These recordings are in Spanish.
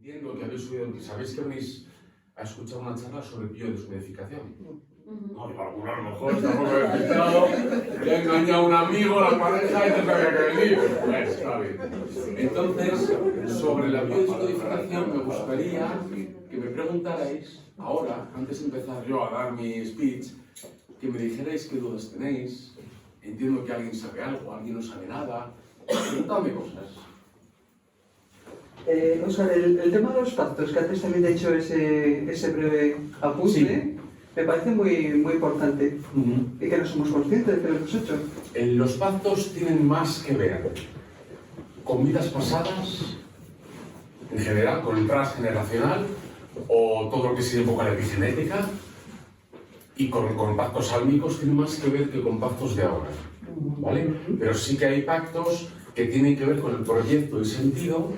Entiendo que habéis oído, sabéis que venís a escuchar una charla sobre biodescodificación. No, digo, alguno a lo mejor tampoco he escuchado, le ha engañado a un amigo, a la pareja y no sabía que venir. Pues, está bien. Entonces, sobre la biodescodificación me gustaría que me preguntarais ahora, antes de empezar yo a dar mi speech, que me dijerais qué dudas tenéis. Entiendo que alguien sabe algo, alguien no sabe nada. Preguntadme cosas. Óscar, el tema de los pactos, que antes también he hecho ese breve apunte, sí, me parece muy importante y que no somos conscientes de que lo hemos hecho. Los pactos tienen más que ver con vidas pasadas, en general, con el transgeneracional o todo lo que se enfoca en la epigenética, y con pactos sálmicos tiene más que ver que con pactos de ahora, ¿vale? Pero sí que hay pactos que tienen que ver con el proyecto y sentido.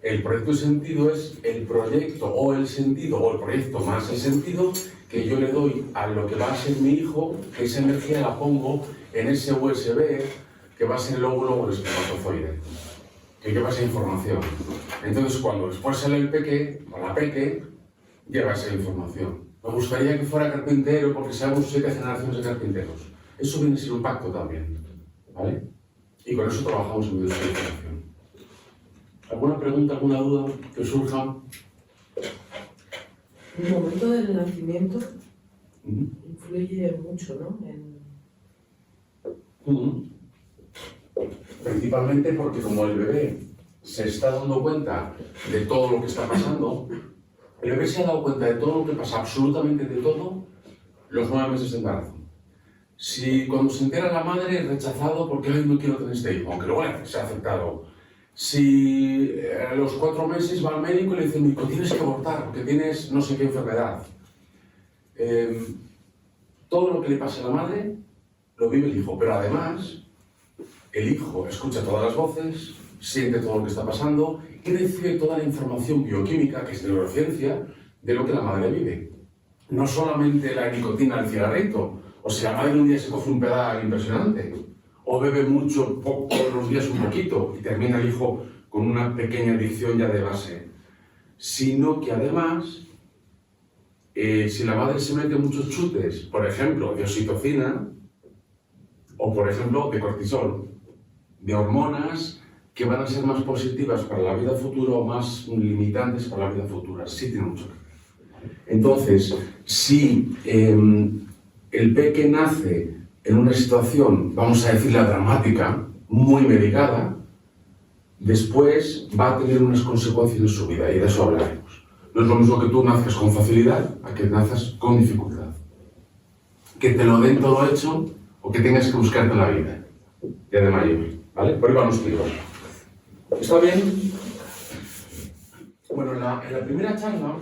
El proyecto y sentido es el proyecto o el sentido, o el proyecto más el sentido, que yo le doy a lo que va a ser mi hijo, que esa energía la pongo en ese USB, que va a ser el óvulo o el espermatozoide, que lleva esa información. Entonces, cuando después sale el peque, o la peque, lleva esa información. Me gustaría que fuera carpintero, porque seamos 7 generaciones de carpinteros. Eso viene a ser un pacto también, ¿vale? Y con eso trabajamos en biodescodificación. ¿Alguna pregunta, alguna duda que surja? El momento del nacimiento influye mucho, ¿no? Principalmente porque como el bebé se está dando cuenta de todo lo que está pasando, el bebé se ha dado cuenta de todo lo que pasa, absolutamente de todo, los 9 meses de embarazo. Si cuando se entera la madre es rechazado porque "ay, no quiero tener este hijo", aunque luego se ha aceptado. Si a los 4 meses va al médico y le dice "Nico, tienes que abortar porque tienes no sé qué enfermedad". Todo lo que le pasa a la madre lo vive el hijo, pero además el hijo escucha todas las voces, siente todo lo que está pasando y recibe toda la información bioquímica, que es neurociencia, de lo que la madre vive. No solamente la nicotina del cigarrito, o si la madre un día se coge un pedal impresionante, o bebe mucho, todos los días un poquito, y termina el hijo con una pequeña adicción ya de base. Sino que además, si la madre se mete muchos chutes, por ejemplo, de oxitocina, o por ejemplo, de cortisol, de hormonas que van a ser más positivas para la vida futura o más limitantes para la vida futura, sí tiene mucho que ver. Entonces, si el peque nace en una situación, vamos a decirla dramática, muy medicada, después va a tener unas consecuencias en su vida y de eso hablaremos. No es lo mismo que tú nazcas con facilidad a que nazcas con dificultad. Que te lo den todo hecho o que tengas que buscarte la vida, ya de mayor, ¿vale? Por ahí van los tiros. ¿Está bien? Bueno, en la primera charla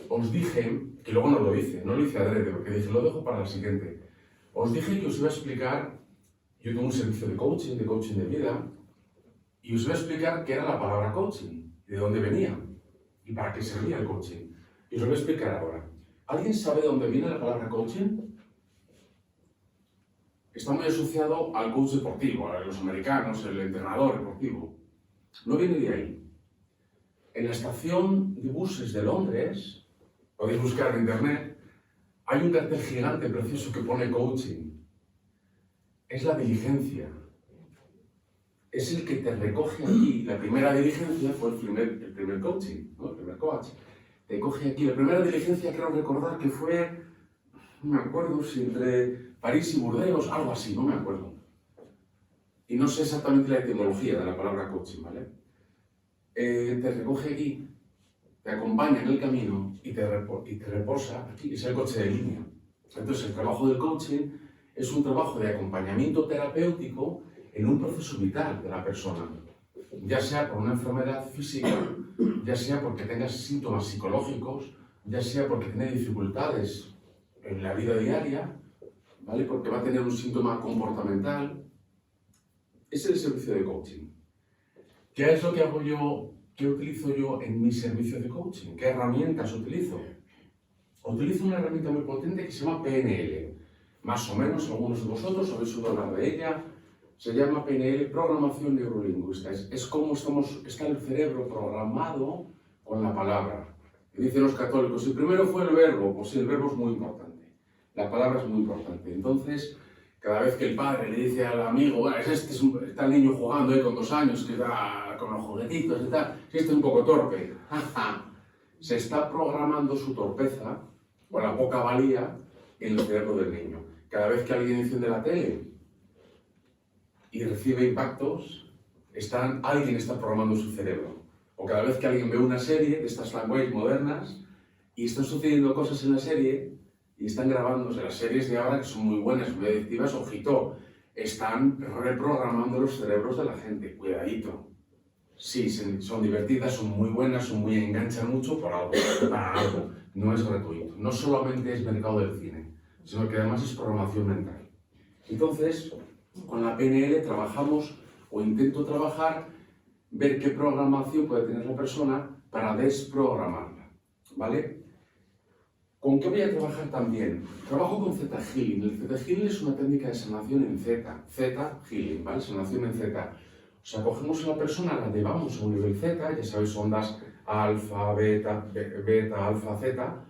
os dije, que luego no lo hice adrede, porque dije, lo dejo para la siguiente. Os dije que os iba a explicar, yo tengo un servicio de coaching de vida, y os voy a explicar qué era la palabra coaching, y de dónde venía, y para qué servía el coaching. Y os lo voy a explicar ahora. ¿Alguien sabe de dónde viene la palabra coaching? Está muy asociado al coach deportivo, a los americanos, el entrenador deportivo. No viene de ahí. En la estación de buses de Londres, podéis buscar en internet, hay un cartel gigante precioso que pone coaching. Es la diligencia. Es el que te recoge aquí. La primera diligencia fue el primer coaching, ¿no? El primer coach. Te coge aquí. La primera diligencia, creo recordar que fue, no me acuerdo si entre París y Burdeos, algo así, no me acuerdo. Y no sé exactamente la etimología de la palabra coaching, ¿vale? Te recoge aquí, te acompaña en el camino y te reposa aquí. Es el coche de línea. Entonces, el trabajo del coaching es un trabajo de acompañamiento terapéutico en un proceso vital de la persona, ya sea por una enfermedad física, ya sea porque tengas síntomas psicológicos, ya sea porque tiene dificultades en la vida diaria, ¿vale? Porque va a tener un síntoma comportamental. Ese es el servicio de coaching. ¿Qué es lo que hago yo, qué utilizo yo en mi servicio de coaching? ¿Qué herramientas utilizo? Utilizo una herramienta muy potente que se llama PNL. Más o menos, algunos de vosotros habéis oído hablar de ella. Se llama PNL, Programación Neurolingüística. Es como está el cerebro programado con la palabra. Y dicen los católicos, el primero fue el verbo. Pues sí, el verbo es muy importante. La palabra es muy importante. Entonces, cada vez que el padre le dice al amigo, bueno, está el niño jugando ahí con 2 años, que está con los juguetitos y tal, este es un poco torpe. Se está programando su torpeza o la poca valía en el cerebro del niño. Cada vez que alguien enciende la tele y recibe impactos, alguien está programando su cerebro. O cada vez que alguien ve una serie de estas languages modernas y están sucediendo cosas en la serie y están grabándose las series de ahora que son muy buenas, muy adictivas, ojito, están reprogramando los cerebros de la gente, cuidadito. Sí, son divertidas, son muy buenas, enganchan mucho por algo, para algo. No es gratuito. No solamente es mercado del cine, sino que además es programación mental. Entonces, con la PNL trabajamos, o intento trabajar, ver qué programación puede tener la persona para desprogramarla, ¿vale? ¿Con qué voy a trabajar también? Trabajo con Theta Healing. El Theta Healing es una técnica de sanación en Z. Theta Healing, ¿vale? Sanación en Z. O sea, cogemos a la persona, la llevamos a un nivel Z, ya sabéis, ondas alfa, beta, alfa, zeta,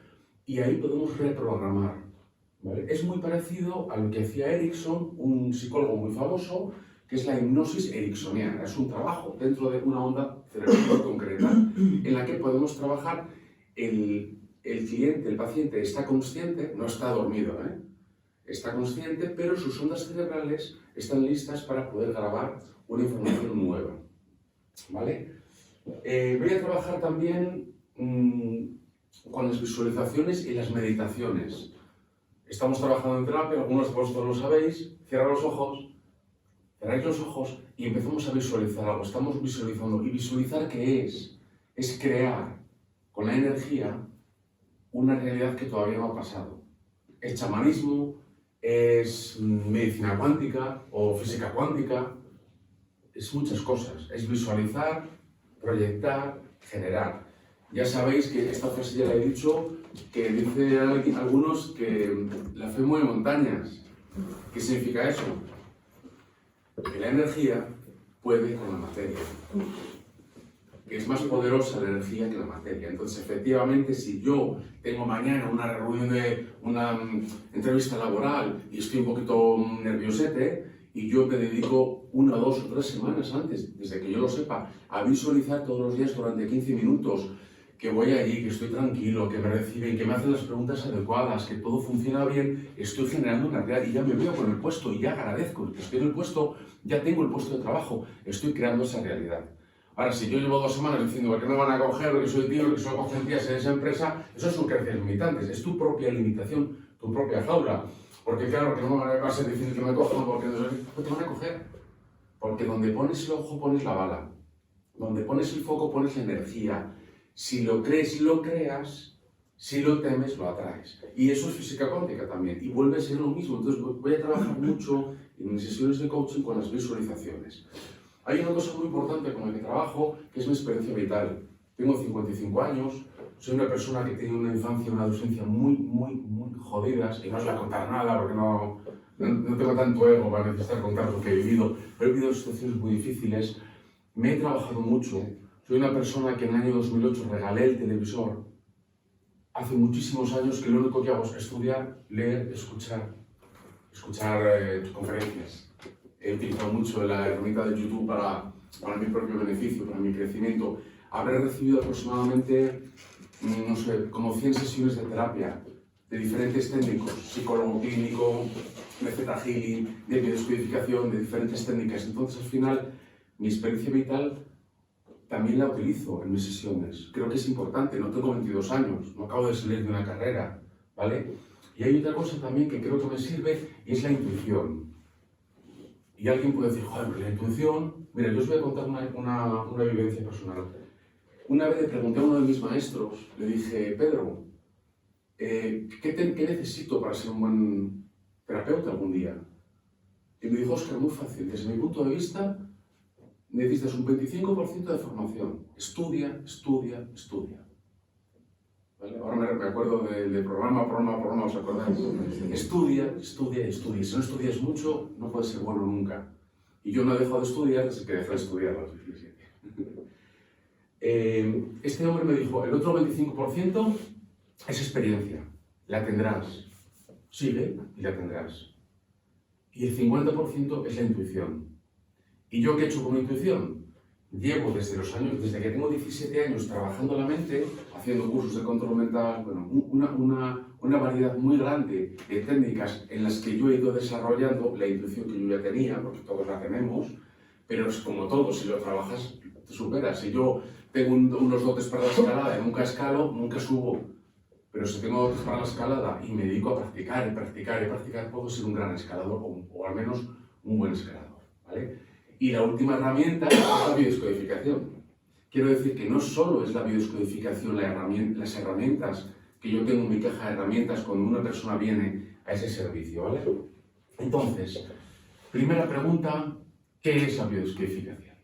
y ahí podemos reprogramar, ¿vale? Es muy parecido a lo que hacía Erickson, un psicólogo muy famoso, que es la hipnosis ericksoniana. Es un trabajo dentro de una onda cerebral concreta en la que podemos trabajar el cliente, el paciente está consciente, no está dormido, está consciente, pero sus ondas cerebrales están listas para poder grabar una información nueva, ¿vale? Voy a trabajar también con las visualizaciones y las meditaciones. Estamos trabajando en terapia, algunos de vosotros lo sabéis, cerráis los ojos y empezamos a visualizar algo. Estamos visualizando. ¿Y visualizar qué es? Es crear con la energía una realidad que todavía no ha pasado. Es chamanismo, es medicina cuántica o física cuántica, es muchas cosas. Es visualizar, proyectar, generar. Ya sabéis que esta frase ya la he dicho, que dice algunos que la fe mueve montañas. ¿Qué significa eso? Que la energía puede con la materia. Que es más poderosa la energía que la materia. Entonces, efectivamente, si yo tengo mañana una reunión una entrevista laboral y estoy un poquito nerviosete, y yo me dedico 1, 2 o 3 semanas antes, desde que yo lo sepa, a visualizar todos los días durante 15 minutos, que voy allí, que estoy tranquilo, que me reciben, que me hacen las preguntas adecuadas, que todo funciona bien, estoy generando una realidad y ya me veo con el puesto y ya agradezco que estoy en el puesto, ya tengo el puesto de trabajo, estoy creando esa realidad. Ahora, si yo llevo 2 semanas diciendo que no me van a coger, que soy tío, que solo cogen tías en esa empresa, eso son creencias limitantes, es tu propia limitación, tu propia jaula. Porque claro, que no me va a ser difícil que me cojan, porque no te van a coger. Porque donde pones el ojo pones la bala, donde pones el foco pones la energía. Si lo crees, lo creas, si lo temes, lo atraes. Y eso es física cuántica también, y vuelve a ser lo mismo. Entonces voy a trabajar mucho en mis sesiones de coaching con las visualizaciones. Hay una cosa muy importante con la que trabajo, que es mi experiencia vital. Tengo 55 años, soy una persona que tiene una infancia y una adolescencia muy jodidas, y no os voy a contar nada porque no tengo tanto ego para necesitar contar lo que he vivido, pero he vivido situaciones muy difíciles, me he trabajado mucho, soy una persona que en el año 2008 regalé el televisor, hace muchísimos años que lo único que hago es estudiar, leer, escuchar conferencias. He utilizado mucho la herramienta de YouTube para mi propio beneficio, para mi crecimiento. Habré recibido aproximadamente, no sé, como 100 sesiones de terapia de diferentes técnicos, psicólogo clínico, de Theta Healing, de biodescodificación, de diferentes técnicas. Entonces, al final, mi experiencia vital también la utilizo en mis sesiones. Creo que es importante, no tengo 22 años, no acabo de salir de una carrera, ¿vale? Y hay otra cosa también que creo que me sirve y es la intuición. Y alguien puede decir, joder, pero la intuición... Mira, yo os voy a contar una vivencia personal. Una vez le pregunté a uno de mis maestros, le dije, Pedro, ¿qué necesito para ser un buen terapeuta algún día? Y me dijo, Óscar, muy fácil, desde mi punto de vista, necesitas un 25% de formación. Estudia. ¿Vale? Ahora me acuerdo de programa, ¿os acordáis? Estudia. Si no estudias mucho, no puedes ser bueno nunca. Y yo no he dejado de estudiar desde que dejé de estudiar a los 17. Este hombre me dijo, el otro 25% es experiencia, la tendrás. Sigue y la tendrás. Y el 50% es la intuición. ¿Y yo qué he hecho con mi intuición? Llevo desde que tengo 17 años trabajando la mente, haciendo cursos de control mental, bueno, una variedad muy grande de técnicas en las que yo he ido desarrollando la intuición que yo ya tenía, porque todos la tenemos, pero es como todo, si lo trabajas, te superas. Si yo tengo unos dotes para la escalada y nunca escalo, nunca subo. Pero si tengo dotes para la escalada y me dedico a practicar y practicar y practicar, puedo ser un gran escalador o al menos un buen escalador, ¿vale? Y la última herramienta es la biodescodificación. Quiero decir que no solo es la biodescodificación las herramientas que yo tengo en mi caja de herramientas cuando una persona viene a ese servicio, ¿vale? Entonces, primera pregunta, ¿qué es la biodescodificación?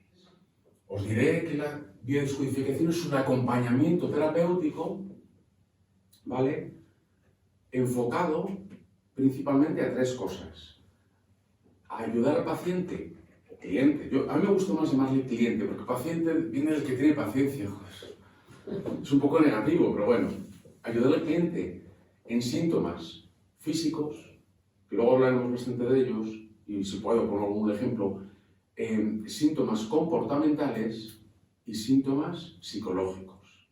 Os diré que la biodescodificación es un acompañamiento terapéutico, ¿vale? Enfocado principalmente a tres cosas. A ayudar al paciente, cliente. A mí me gusta más llamarle cliente, porque paciente viene del que tiene paciencia. Joder. Es un poco negativo, pero bueno. Ayudar al cliente en síntomas físicos, que luego hablaremos bastante de ellos, y si puedo poner algún ejemplo, síntomas comportamentales y síntomas psicológicos.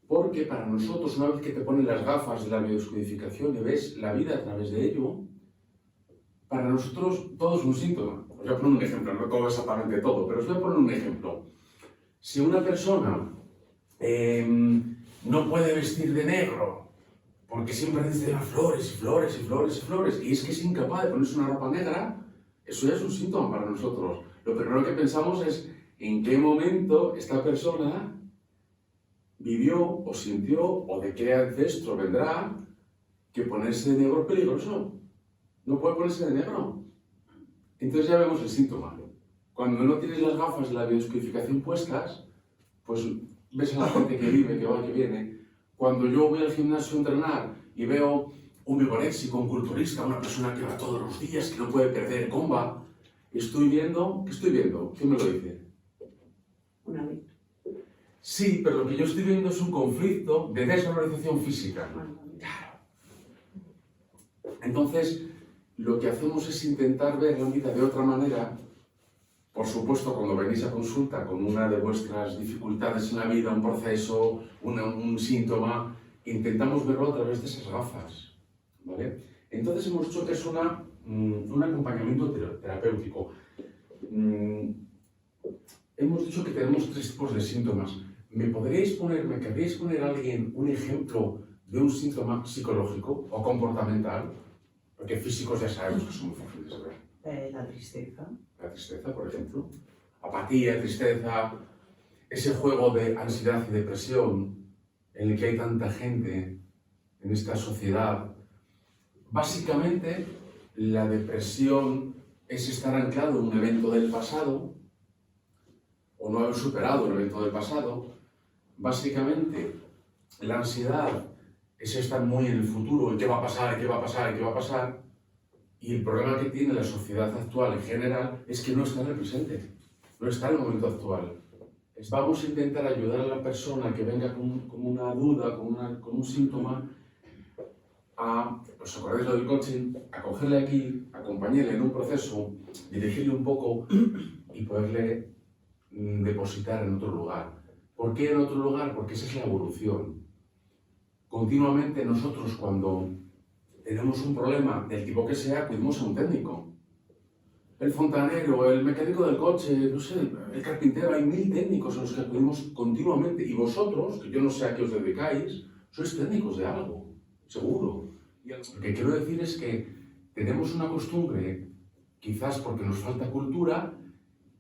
Porque para nosotros, una vez que te ponen las gafas de la biodescodificación y ves la vida a través de ello, para nosotros todo es un síntoma. Os voy a poner un ejemplo, no todo exactamente todo, pero os voy a poner un ejemplo. Si una persona no puede vestir de negro, porque siempre dice flores y flores y flores y flores, y es que es incapaz de ponerse una ropa negra, eso ya es un síntoma para nosotros. Lo primero que pensamos es en qué momento esta persona vivió o sintió o de qué ancestro vendrá que ponerse de negro es peligroso. No puede ponerse de negro. Entonces ya vemos el síntoma. Cuando no tienes las gafas de la biodescodificación puestas, pues ves a la gente que vive, que va, que viene. Cuando yo voy al gimnasio a entrenar y veo un vigoréxico, un culturista, una persona que va todos los días, que no puede perder comba, estoy viendo, ¿qué estoy viendo? ¿Quién me lo dice? Una vez. Sí, pero lo que yo estoy viendo es un conflicto de desvalorización física. Claro. Entonces, lo que hacemos es intentar ver la vida de otra manera. Por supuesto, cuando venís a consulta con una de vuestras dificultades en la vida, un proceso, un síntoma, intentamos verlo a través de esas gafas, ¿vale? Entonces hemos dicho que es un acompañamiento terapéutico. Hemos dicho que tenemos tres tipos de síntomas. ¿Me querríais poner a alguien un ejemplo de un síntoma psicológico o comportamental? Porque físicos ya sabemos que son muy fáciles de ver. La tristeza. La tristeza, por ejemplo. Apatía, tristeza, ese juego de ansiedad y depresión en el que hay tanta gente en esta sociedad. Básicamente, la depresión es estar anclado en un evento del pasado o no haber superado el evento del pasado. Básicamente, la ansiedad es estar muy en el futuro, en qué va a pasar, qué va a pasar, qué va a pasar. Y el problema que tiene la sociedad actual en general es que no está en el presente, no está en el momento actual. Vamos a intentar ayudar a la persona que venga con una duda, con un síntoma, ¿os acordáis lo del coaching? A cogerle aquí, acompañarle en un proceso, dirigirle un poco y poderle depositar en otro lugar. ¿Por qué en otro lugar? Porque esa es la evolución. Continuamente nosotros cuando tenemos un problema del tipo que sea, acudimos a un técnico. El fontanero, el mecánico del coche, no sé, el carpintero, hay 1000 técnicos a los que acudimos continuamente. Y vosotros, que yo no sé a qué os dedicáis, sois técnicos de algo, seguro. Y lo que quiero decir es que tenemos una costumbre, quizás porque nos falta cultura,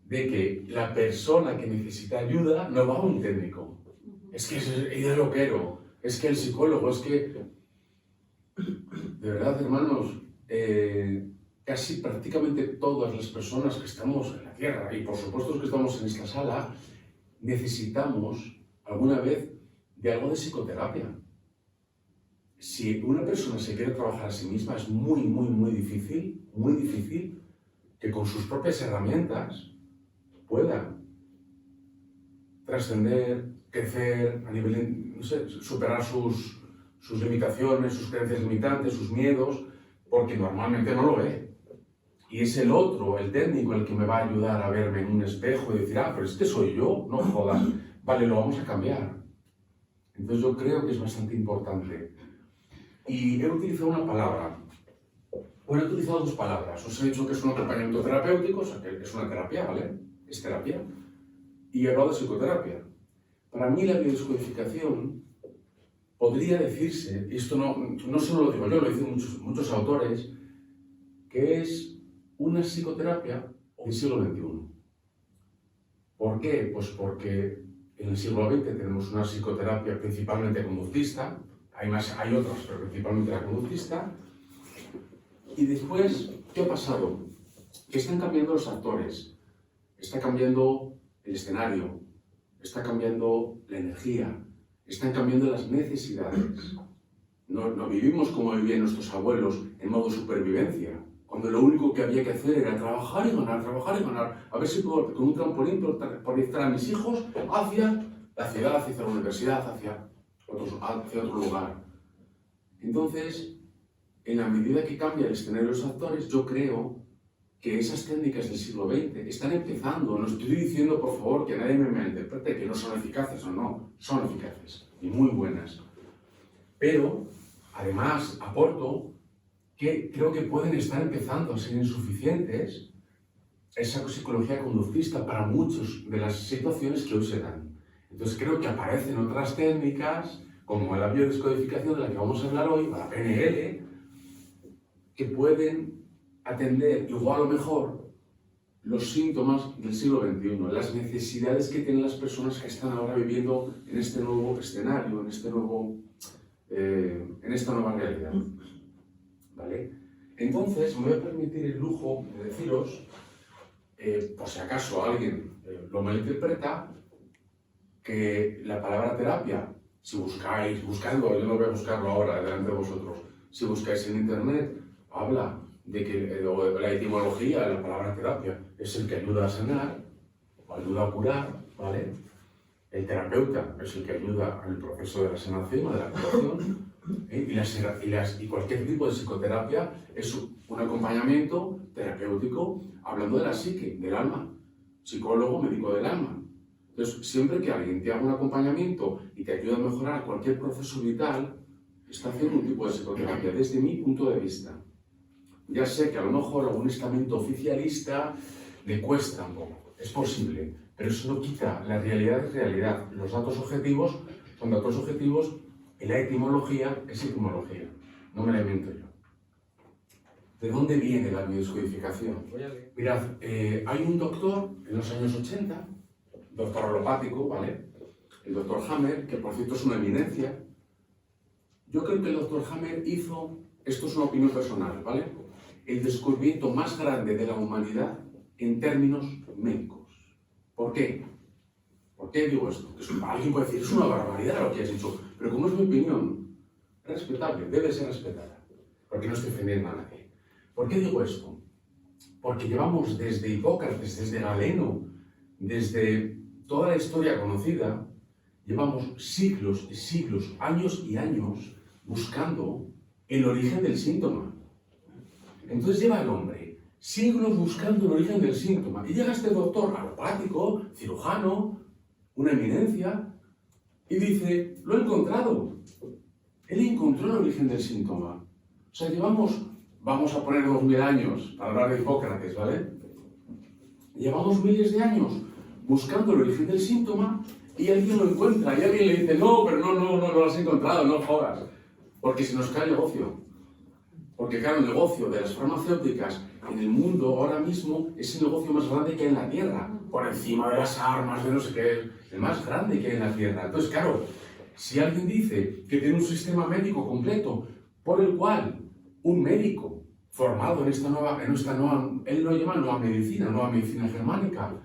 de que la persona que necesita ayuda no va a un técnico. Es que es el loquero, es que el psicólogo, es que... De verdad, hermanos, casi prácticamente todas las personas que estamos en la Tierra, y por supuesto los que estamos en esta sala, necesitamos alguna vez de algo de psicoterapia. Si una persona se quiere trabajar a sí misma, es muy difícil que con sus propias herramientas pueda trascender, crecer, a nivel, no sé, superar sus limitaciones, sus creencias limitantes, sus miedos, porque normalmente no lo ve. Y es el otro, el técnico, el que me va a ayudar a verme en un espejo y decir, ah, pero este soy yo, no jodas, vale, lo vamos a cambiar. Entonces yo creo que es bastante importante. Y he utilizado una palabra, bueno, he utilizado dos palabras. Os he dicho que es un acompañamiento terapéutico, o sea, que es una terapia, ¿vale? Es terapia. Y he hablado de psicoterapia. Para mí la biodescodificación podría decirse, y esto no solo lo digo yo, lo dicen muchos autores, que es una psicoterapia del siglo XXI. ¿Por qué? Pues porque en el siglo XX tenemos una psicoterapia principalmente conductista, hay otras, pero principalmente la conductista. Y después, ¿qué ha pasado? Que están cambiando los actores, está cambiando el escenario, está cambiando la energía, están cambiando las necesidades. No vivimos como vivían nuestros abuelos, en modo supervivencia, cuando lo único que había que hacer era trabajar y ganar, a ver si puedo con un trampolín proyectar a mis hijos hacia la ciudad, hacia la universidad, hacia otro lugar. Entonces, en la medida que cambia el escenario de los actores, yo creo que esas técnicas del siglo XX están empezando. No estoy diciendo, por favor, que nadie me malinterprete que no son eficaces o no, son eficaces y muy buenas. Pero, además, aporto que creo que pueden estar empezando a ser insuficientes esa psicología conductista para muchas de las situaciones que hoy se dan. Entonces creo que aparecen otras técnicas, como la biodescodificación de la que vamos a hablar hoy, o la PNL, que pueden atender igual o mejor los síntomas del siglo XXI, las necesidades que tienen las personas que están ahora viviendo en este nuevo escenario, en esta nueva realidad. ¿Vale? Entonces, me voy a permitir el lujo de deciros, por si acaso alguien lo malinterpreta, que la palabra terapia, si buscando, yo no voy a buscarlo ahora delante de vosotros, si buscáis en internet, habla de que la etimología de la palabra terapia es el que ayuda a sanar o ayuda a curar, ¿vale? El terapeuta es el que ayuda en el proceso de la sanación o de la curación, y cualquier tipo de psicoterapia es un acompañamiento terapéutico hablando de la psique, del alma, psicólogo, médico del alma. Entonces, siempre que alguien te haga un acompañamiento y te ayuda a mejorar cualquier proceso vital, está haciendo un tipo de psicoterapia, desde mi punto de vista. Ya sé que a lo mejor a un estamento oficialista le cuesta un poco, es posible, pero eso no quita la realidad es realidad. Los datos objetivos son datos objetivos y la etimología es etimología, no me la invento yo. ¿De dónde viene la biodescodificación? Mirad, hay un doctor en los años 80, doctor alopático, ¿vale? El doctor Hammer, que por cierto es una eminencia. Yo creo que el doctor Hammer hizo, esto es una opinión personal, ¿vale?, el descubrimiento más grande de la humanidad en términos médicos. ¿Por qué? ¿Por qué digo esto? Alguien puede decir, es una barbaridad lo que has dicho, pero como es mi opinión, es respetable, debe ser respetada, porque no estoy ofendiendo a nadie. ¿Por qué digo esto? Porque llevamos desde Hipócrates, desde Galeno, desde toda la historia conocida, llevamos siglos y siglos, años y años, buscando el origen del síntoma. Entonces lleva el hombre siglos buscando el origen del síntoma. Y llega este doctor alopático, cirujano, una eminencia, y dice, lo he encontrado. Él encontró el origen del síntoma. O sea, llevamos, vamos a poner 2000 años para hablar de Hipócrates, ¿vale? Llevamos miles de años buscando el origen del síntoma y alguien lo encuentra. Y alguien le dice, no, pero no lo has encontrado, no jodas. Porque se nos cae el negocio. Porque claro, el negocio de las farmacéuticas en el mundo ahora mismo es el negocio más grande que hay en la Tierra. Por encima de las armas, de no sé qué, el más grande que hay en la Tierra. Entonces, claro, si alguien dice que tiene un sistema médico completo por el cual un médico formado en esta nueva, él lo llama nueva medicina germánica,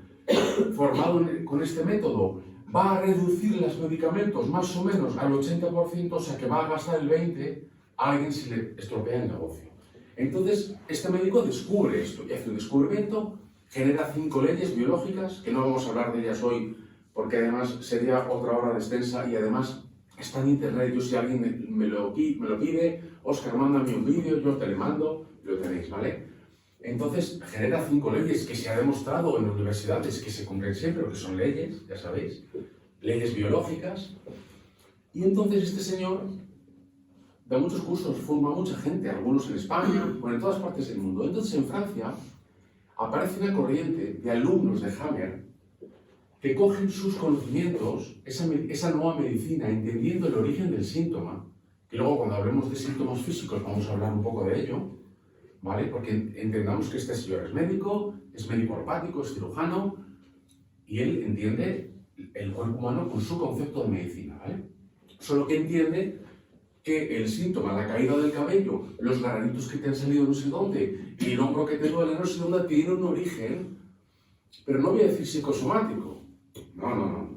formado con este método, va a reducir los medicamentos más o menos al 80%, o sea que va a gastar el 20%, a alguien se le estropea el negocio. Entonces, este médico descubre esto y hace un descubrimiento, genera 5 leyes biológicas, que no vamos a hablar de ellas hoy porque además sería otra hora extensa y además está en internet. Yo, si alguien me lo pide, Óscar, mándame un vídeo, yo te lo mando y lo tenéis, ¿vale? Entonces genera 5 leyes que se ha demostrado en universidades que se cumplen siempre, porque son leyes, ya sabéis, leyes biológicas. Y entonces este señor da muchos cursos, forma a mucha gente, algunos en España, bueno, en todas partes del mundo. Entonces en Francia aparece una corriente de alumnos de Hammer que cogen sus conocimientos, esa nueva medicina, entendiendo el origen del síntoma, que luego cuando hablemos de síntomas físicos vamos a hablar un poco de ello, ¿vale? Porque entendamos que este señor es médico orpático, es cirujano, y él entiende el cuerpo humano con su concepto de medicina, ¿vale? Solo que entiende que el síntoma, la caída del cabello, los granitos que te han salido no sé dónde, y el hombro que te duele no sé dónde, tiene un origen, pero no voy a decir psicosomático. No.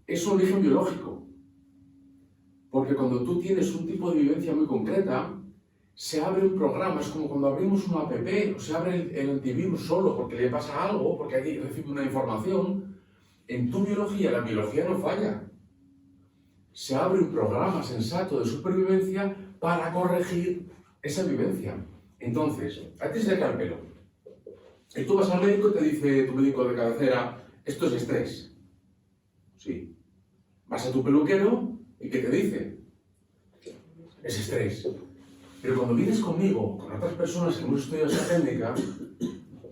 Es un origen biológico. Porque cuando tú tienes un tipo de vivencia muy concreta, se abre un programa, es como cuando abrimos una app, o se abre el antivirus solo porque le pasa algo, porque ahí recibe una información. En tu biología, la biología no falla. Se abre un programa sensato de supervivencia para corregir esa vivencia. Entonces, a ti se te cae el pelo. Y tú vas al médico y te dice tu médico de cabecera, esto es estrés. Sí. Vas a tu peluquero y ¿qué te dice? Es estrés. Pero cuando vienes conmigo, con otras personas que hemos estudiado esa técnica,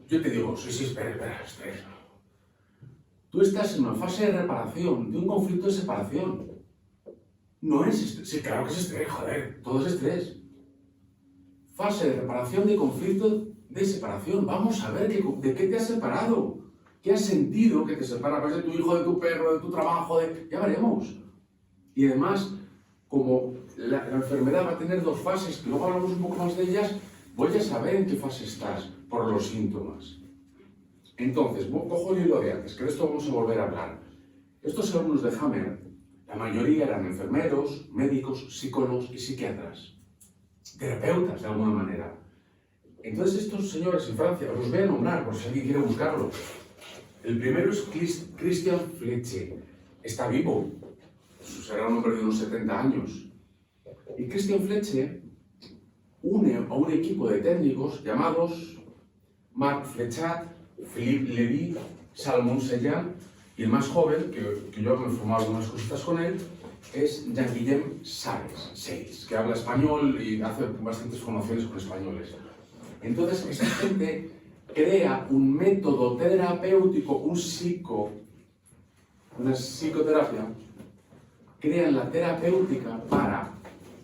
yo te digo, sí, espera, estrés. Tú estás en una fase de reparación, de un conflicto de separación. No es estrés. Sí, claro que es estrés, joder, todo es estrés. Fase de reparación de conflicto de separación. Vamos a ver de qué te has separado. ¿Qué has sentido que te separa? Pues de tu hijo, de tu perro, de tu trabajo, ya veremos. Y además, como la enfermedad va a tener 2 fases, que luego hablamos un poco más de ellas, voy a saber en qué fase estás por los síntomas. Entonces, cojo el hilo de antes, que de esto vamos a volver a hablar. Estos alumnos de Hammer, la mayoría eran enfermeros, médicos, psicólogos y psiquiatras. Terapeutas, de alguna manera. Entonces estos señores en Francia, os los voy a nombrar por si alguien quiere buscarlo. El primero es Christian Fleche. Está vivo. Será un hombre de unos 70 años. Y Christian Fleche une a un equipo de técnicos llamados Marc Flechat, Philippe Lévy, Salomon Sellan, y el más joven, que yo me he formado algunas cositas con él, es Jean-Guillaume Sales, que habla español y hace bastantes formaciones con españoles. Entonces, esa gente crea un método terapéutico, una psicoterapia, crean la terapéutica para,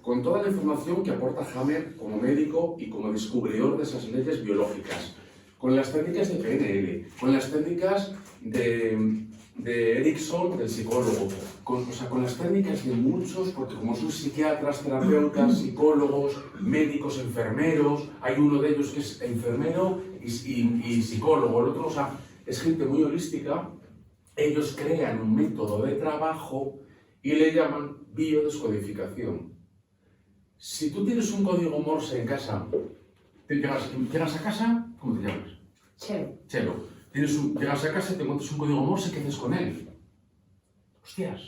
con toda la información que aporta Hammer como médico y como descubridor de esas leyes biológicas, con las técnicas de PNL, con las técnicas de Erickson, del psicólogo, con las técnicas de muchos, porque como son psiquiatras, terapeutas, psicólogos, médicos, enfermeros, hay uno de ellos que es enfermero y psicólogo, el otro, es gente muy holística. Ellos crean un método de trabajo y le llaman biodescodificación. Si tú tienes un código Morse en casa, llegas a casa, ¿cómo te llamas? Chelo. Llegas a casa y te encuentras un código Morse, ¿qué haces con él? Hostias,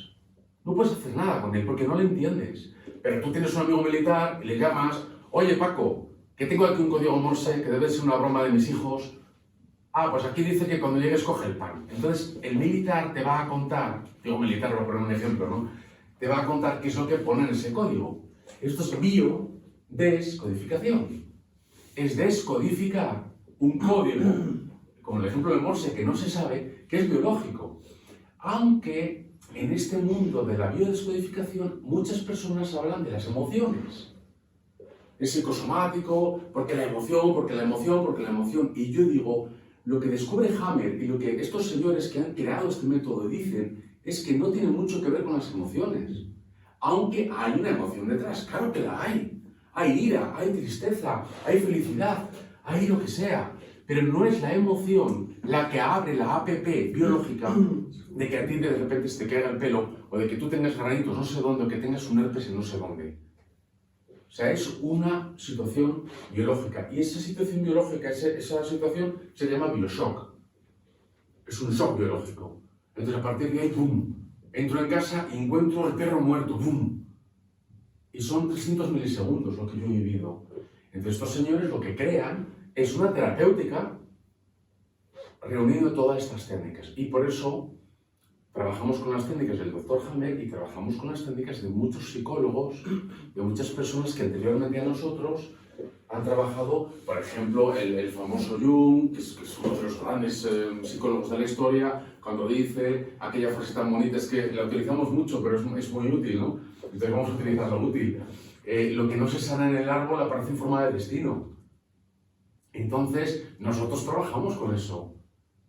no puedes hacer nada con él porque no lo entiendes. Pero tú tienes un amigo militar y le llamas, oye Paco, que tengo aquí un código Morse que debe ser una broma de mis hijos. Pues aquí dice que cuando llegues coge el pan. Entonces el militar te va a contar, digo militar, voy a poner un ejemplo, ¿no? Te va a contar qué es lo que pone en ese código. Esto es biodescodificación. Es descodificar un código, como el ejemplo de Morse, que no se sabe, que es biológico. Aunque en este mundo de la biodescodificación muchas personas hablan de las emociones. Es psicosomático, porque la emoción. Y yo digo, lo que descubre Hammer y lo que estos señores que han creado este método dicen es que no tiene mucho que ver con las emociones. Aunque hay una emoción detrás, claro que la hay. Hay ira, hay tristeza, hay felicidad, hay lo que sea. Pero no es la emoción la que abre la app biológica de que a ti de repente se te caiga el pelo o de que tú tengas granitos no sé dónde o que tengas un herpes en no sé dónde. O sea, es una situación biológica. Y esa situación biológica, esa situación se llama bioshock. Es un shock biológico. Entonces a partir de ahí, ¡pum! Entro en casa y encuentro al perro muerto, ¡pum! Y son 300 milisegundos lo que yo he vivido. Entonces estos señores lo que crean es una terapéutica reuniendo todas estas técnicas. Y por eso trabajamos con las técnicas del Dr. Hamer y trabajamos con las técnicas de muchos psicólogos, de muchas personas que anteriormente a nosotros han trabajado, por ejemplo, el famoso Jung, que es uno de los grandes psicólogos de la historia, cuando dice aquella frase tan bonita, es que la utilizamos mucho, pero es muy útil, ¿no? Entonces vamos a utilizar lo útil. Lo que no se sana en el árbol aparece en forma de destino. Entonces, nosotros trabajamos con eso.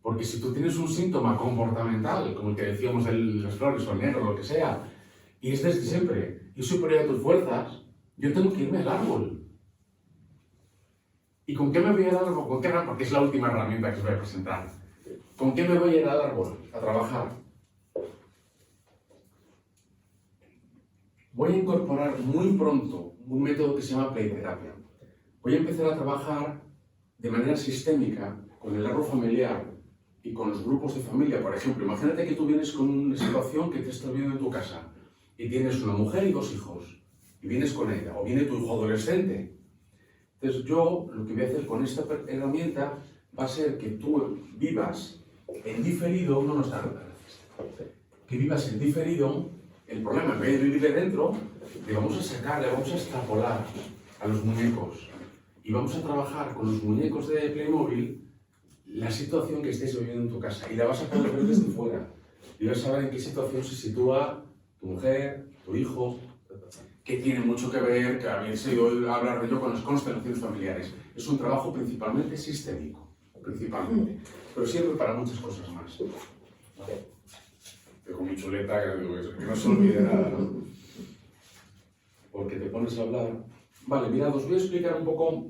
Porque si tú tienes un síntoma comportamental, como el que decíamos de las flores o el negro, lo que sea, y es desde siempre, y superior a tus fuerzas, yo tengo que irme al árbol. ¿Y con qué me voy al árbol? ¿Con qué? Porque es la última herramienta que os voy a presentar. ¿Con qué me voy a ir al árbol a trabajar? Voy a incorporar muy pronto un método que se llama playterapia. Voy a empezar a trabajar de manera sistémica con el árbol familiar y con los grupos de familia. Por ejemplo, imagínate que tú vienes con una situación que te estás viendo en tu casa y tienes una mujer y 2 hijos y vienes con ella, o viene tu hijo adolescente. Entonces yo lo que voy a hacer con esta herramienta va a ser que tú vivas en diferido, que vivas en diferido el problema, en vez de vivir de dentro, le vamos a sacar, le vamos a extrapolar a los muñecos y vamos a trabajar con los muñecos de Playmobil la situación que estés viviendo en tu casa y la vas a poder ver desde fuera y vas a saber en qué situación se sitúa tu mujer, tu hijo, que tiene mucho que ver, que habéis oído hablar de ello con las constelaciones familiares. Es un trabajo principalmente sistémico, pero sirve para muchas cosas más. Dejo mi chuleta, que no se olvide nada, ¿no? Porque te pones a hablar. Vale, mirad, os voy a explicar un poco.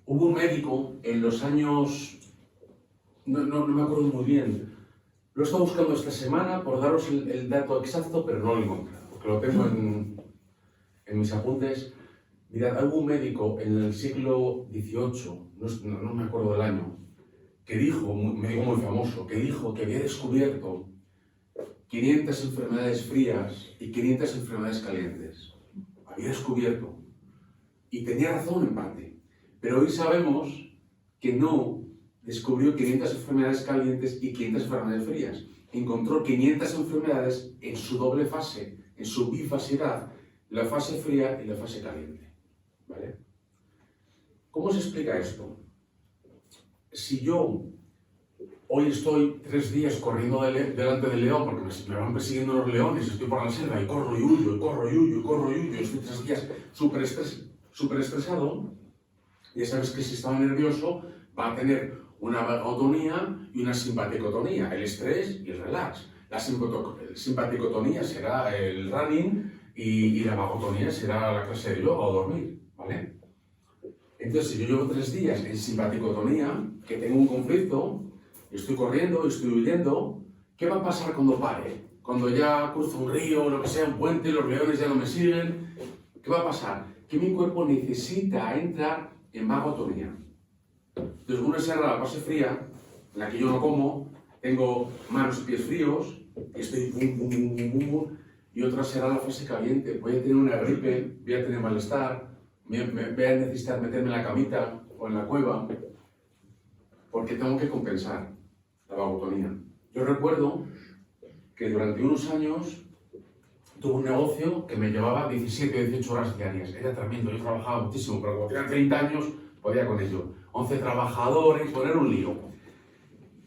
Hubo un médico en los años, no me acuerdo muy bien, lo he estado buscando esta semana por daros el dato exacto, pero no lo he encontrado, porque lo tengo en mis apuntes. Mirad, hubo un médico en el siglo XVIII, no me acuerdo del año, que dijo, un médico muy famoso, que dijo que había descubierto 500 enfermedades frías y 500 enfermedades calientes. Había descubierto. Y tenía razón en parte. Pero hoy sabemos que no descubrió 500 enfermedades calientes y 500 enfermedades frías. Encontró 500 enfermedades en su doble fase, en su bifasidad, la fase fría y la fase caliente. ¿Vale? ¿Cómo se explica esto? Si yo hoy estoy 3 días corriendo delante del león, porque me van persiguiendo los leones, estoy por la selva y corro y huyo, y corro y huyo, y corro y huyo, estoy 3 días súper estresado, ya sabes que si estaba nervioso va a tener una vagotonía y una simpaticotonía, el estrés y el relax. La simpaticotonía será el running y la vagotonía será la clase de yoga o dormir, ¿vale? Entonces, si yo llevo 3 días en simpaticotonía, que tengo un conflicto, estoy corriendo, estoy huyendo, ¿qué va a pasar cuando pare? Cuando ya cruzo un río, lo que sea, un puente, los leones ya no me siguen, ¿qué va a pasar? Que mi cuerpo necesita entrar en vagotonía. Entonces, una será la fase fría, en la que yo no como, tengo manos y pies fríos, y estoy bum, y otra será la fase caliente, voy a tener una gripe, voy a tener malestar, voy a necesitar meterme en la camita o en la cueva, porque tengo que compensar la vagotonía. Yo recuerdo que durante unos años tuve un negocio que me llevaba 17 o 18 horas diarias. Era tremendo, yo trabajaba muchísimo, pero como tenía 30 años, podía con ello. 11 trabajadores, poner un lío.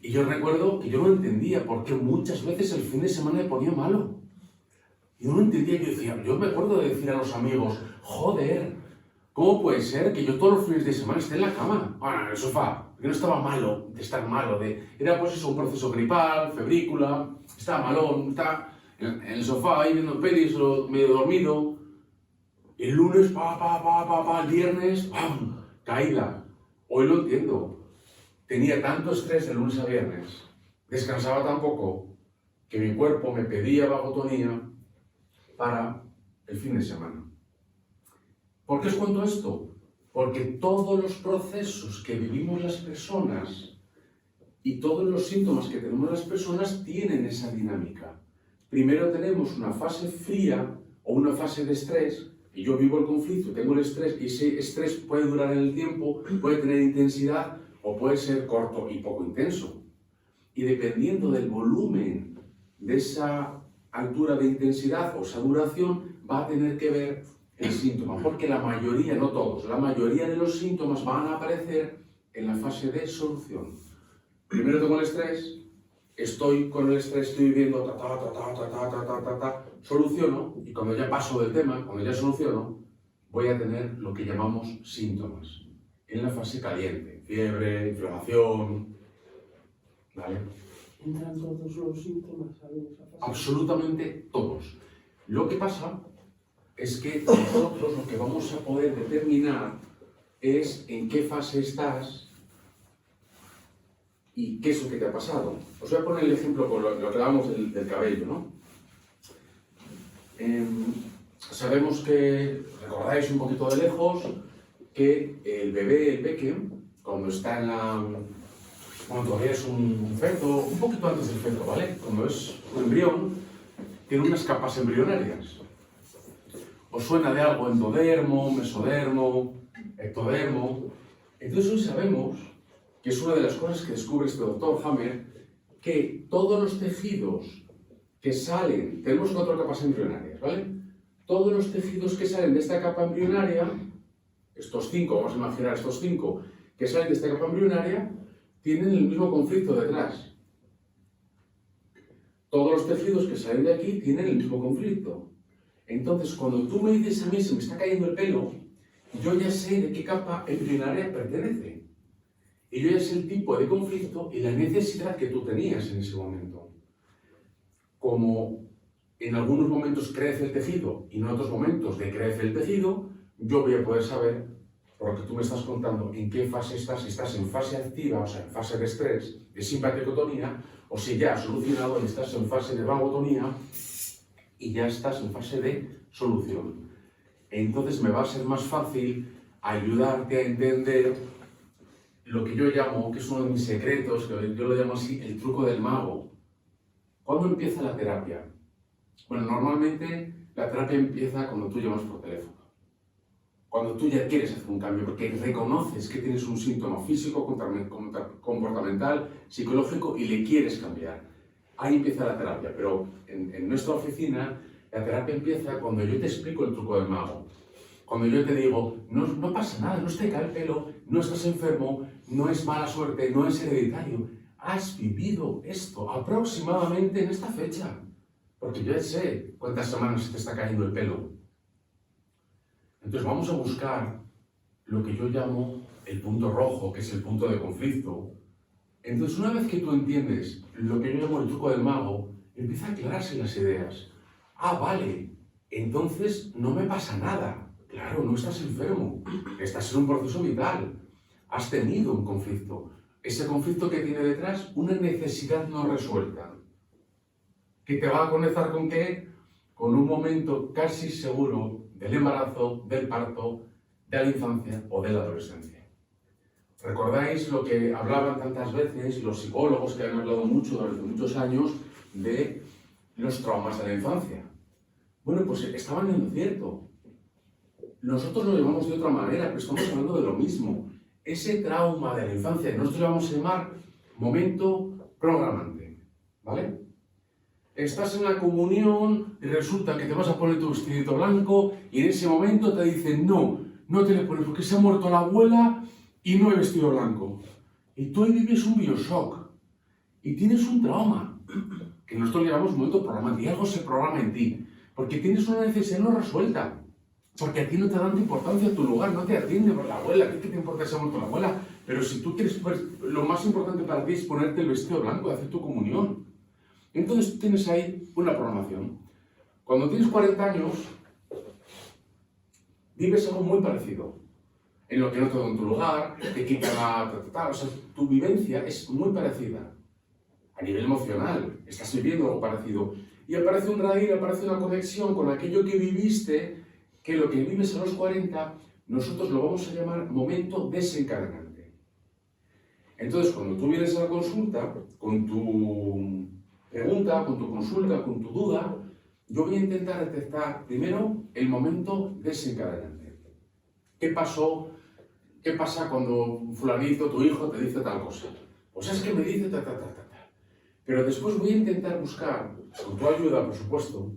Y yo recuerdo que yo no entendía por qué muchas veces el fin de semana me ponía malo. Yo no entendía, yo me acuerdo de decir a los amigos, joder, ¿cómo puede ser que yo todos los fines de semana esté en la cama? Bueno, en el sofá, porque no estaba malo de estar malo, era pues eso, un proceso gripal, febrícula, estaba malón, estaba en el sofá ahí viendo pelis, medio dormido. El lunes, el viernes, ¡pam! Caída. Hoy lo entiendo. Tenía tanto estrés de lunes a viernes, descansaba tan poco, que mi cuerpo me pedía vagotonía para el fin de semana. ¿Por qué os cuento esto? Porque todos los procesos que vivimos las personas Y todos los síntomas que tenemos las personas tienen esa dinámica. Primero tenemos una fase fría o una fase de estrés, y yo vivo el conflicto, tengo el estrés, y ese estrés puede durar en el tiempo, puede tener intensidad o puede ser corto y poco intenso. Y dependiendo del volumen de esa altura de intensidad o esa duración, va a tener que ver el síntoma, porque la mayoría, no todos, la mayoría de los síntomas van a aparecer en la fase de solución. Primero tengo el estrés, estoy con el estrés, estoy viviendo, soluciono, y cuando ya paso del tema, cuando ya soluciono, voy a tener lo que llamamos síntomas, en la fase caliente, fiebre, inflamación, ¿vale? ¿Entran todos los síntomas en esa fase? Absolutamente todos. Lo que pasa es que nosotros lo que vamos a poder determinar es en qué fase estás y qué es lo que te ha pasado. Os voy a poner el ejemplo con lo que hablábamos del cabello, ¿no? Sabemos que, recordáis un poquito de lejos, que el bebé, el peque, cuando está en la... Cuando todavía es un feto, un poquito antes del feto, ¿vale? Cuando es un embrión, tiene unas capas embrionarias. ¿Os suena de algo? Endodermo, mesodermo, ectodermo. Entonces hoy sabemos, que es una de las cosas que descubre este doctor Hammer, que todos los tejidos que salen, tenemos 4 capas embrionarias, ¿vale? Todos los tejidos que salen de esta capa embrionaria, estos 5, vamos a imaginar estos 5, que salen de esta capa embrionaria, tienen el mismo conflicto detrás. Todos los tejidos que salen de aquí tienen el mismo conflicto. Entonces, cuando tú me dices a mí, se me está cayendo el pelo, yo ya sé de qué capa embrionaria pertenece. Y yo ya sé el tipo de conflicto y la necesidad que tú tenías en ese momento. Como en algunos momentos crece el tejido y en otros momentos decrece el tejido, yo voy a poder saber, por lo que tú me estás contando, en qué fase estás, si estás en fase activa, o sea, en fase de estrés, de simpaticotonía, o si ya has solucionado y estás en fase de vagotonía y ya estás en fase de solución. Entonces me va a ser más fácil ayudarte a entender lo que yo llamo, que es uno de mis secretos, que yo lo llamo así, el truco del mago. ¿Cuándo empieza la terapia? Bueno, normalmente la terapia empieza cuando tú llamas por teléfono. Cuando tú ya quieres hacer un cambio, porque reconoces que tienes un síntoma físico, comportamental, psicológico y le quieres cambiar. Ahí empieza la terapia, pero en nuestra oficina la terapia empieza cuando yo te explico el truco del mago. Cuando yo te digo, no pasa nada, no te cae el pelo, no estás enfermo, no es mala suerte, no es hereditario. Has vivido esto aproximadamente en esta fecha. Porque yo ya sé cuántas semanas se te está cayendo el pelo. Entonces vamos a buscar lo que yo llamo el punto rojo, que es el punto de conflicto. Entonces una vez que tú entiendes lo que yo llamo el truco del mago, empieza a aclararse las ideas. Ah, vale, entonces no me pasa nada. Claro, no estás enfermo, estás en un proceso vital, has tenido un conflicto. Ese conflicto que tiene detrás una necesidad no resuelta. ¿Que te va a conectar con qué? Con un momento casi seguro del embarazo, del parto, de la infancia o de la adolescencia. ¿Recordáis lo que hablaban tantas veces los psicólogos que han hablado mucho durante muchos años de los traumas de la infancia? Bueno, pues estaban en lo cierto. Nosotros lo llamamos de otra manera, pero estamos hablando de lo mismo. Ese trauma de la infancia, nosotros lo vamos a llamar momento programante, ¿vale? Estás en la comunión y resulta que te vas a poner tu vestidito blanco y en ese momento te dicen no te le pones porque se ha muerto la abuela y no hay vestido blanco. Y tú ahí vives un bioshock y tienes un trauma, que nosotros le llamamos momento programante, y algo se programa en ti, porque tienes una necesidad no resuelta. Porque a ti no te dan importancia a tu lugar, no te atiende por la abuela. ¿Qué te importa si ha muerto la abuela? Pero si tú quieres, pues, lo más importante para ti es ponerte el vestido blanco y hacer tu comunión. Entonces tú tienes ahí una programación. Cuando tienes 40 años, vives algo muy parecido. En lo que no te dan tu lugar, te quitan o sea, tu vivencia es muy parecida. A nivel emocional, estás viviendo algo parecido. Y aparece un raíz, aparece una conexión con aquello que viviste, que lo que vives a los 40, nosotros lo vamos a llamar momento desencadenante. Entonces, cuando tú vienes a la consulta, con tu pregunta, con tu consulta, con tu duda, yo voy a intentar detectar primero el momento desencadenante. ¿Qué pasó? ¿Qué pasa cuando fulanito, tu hijo, te dice tal cosa? Pues es que me dice ta. Pero después voy a intentar buscar, con tu ayuda, por supuesto,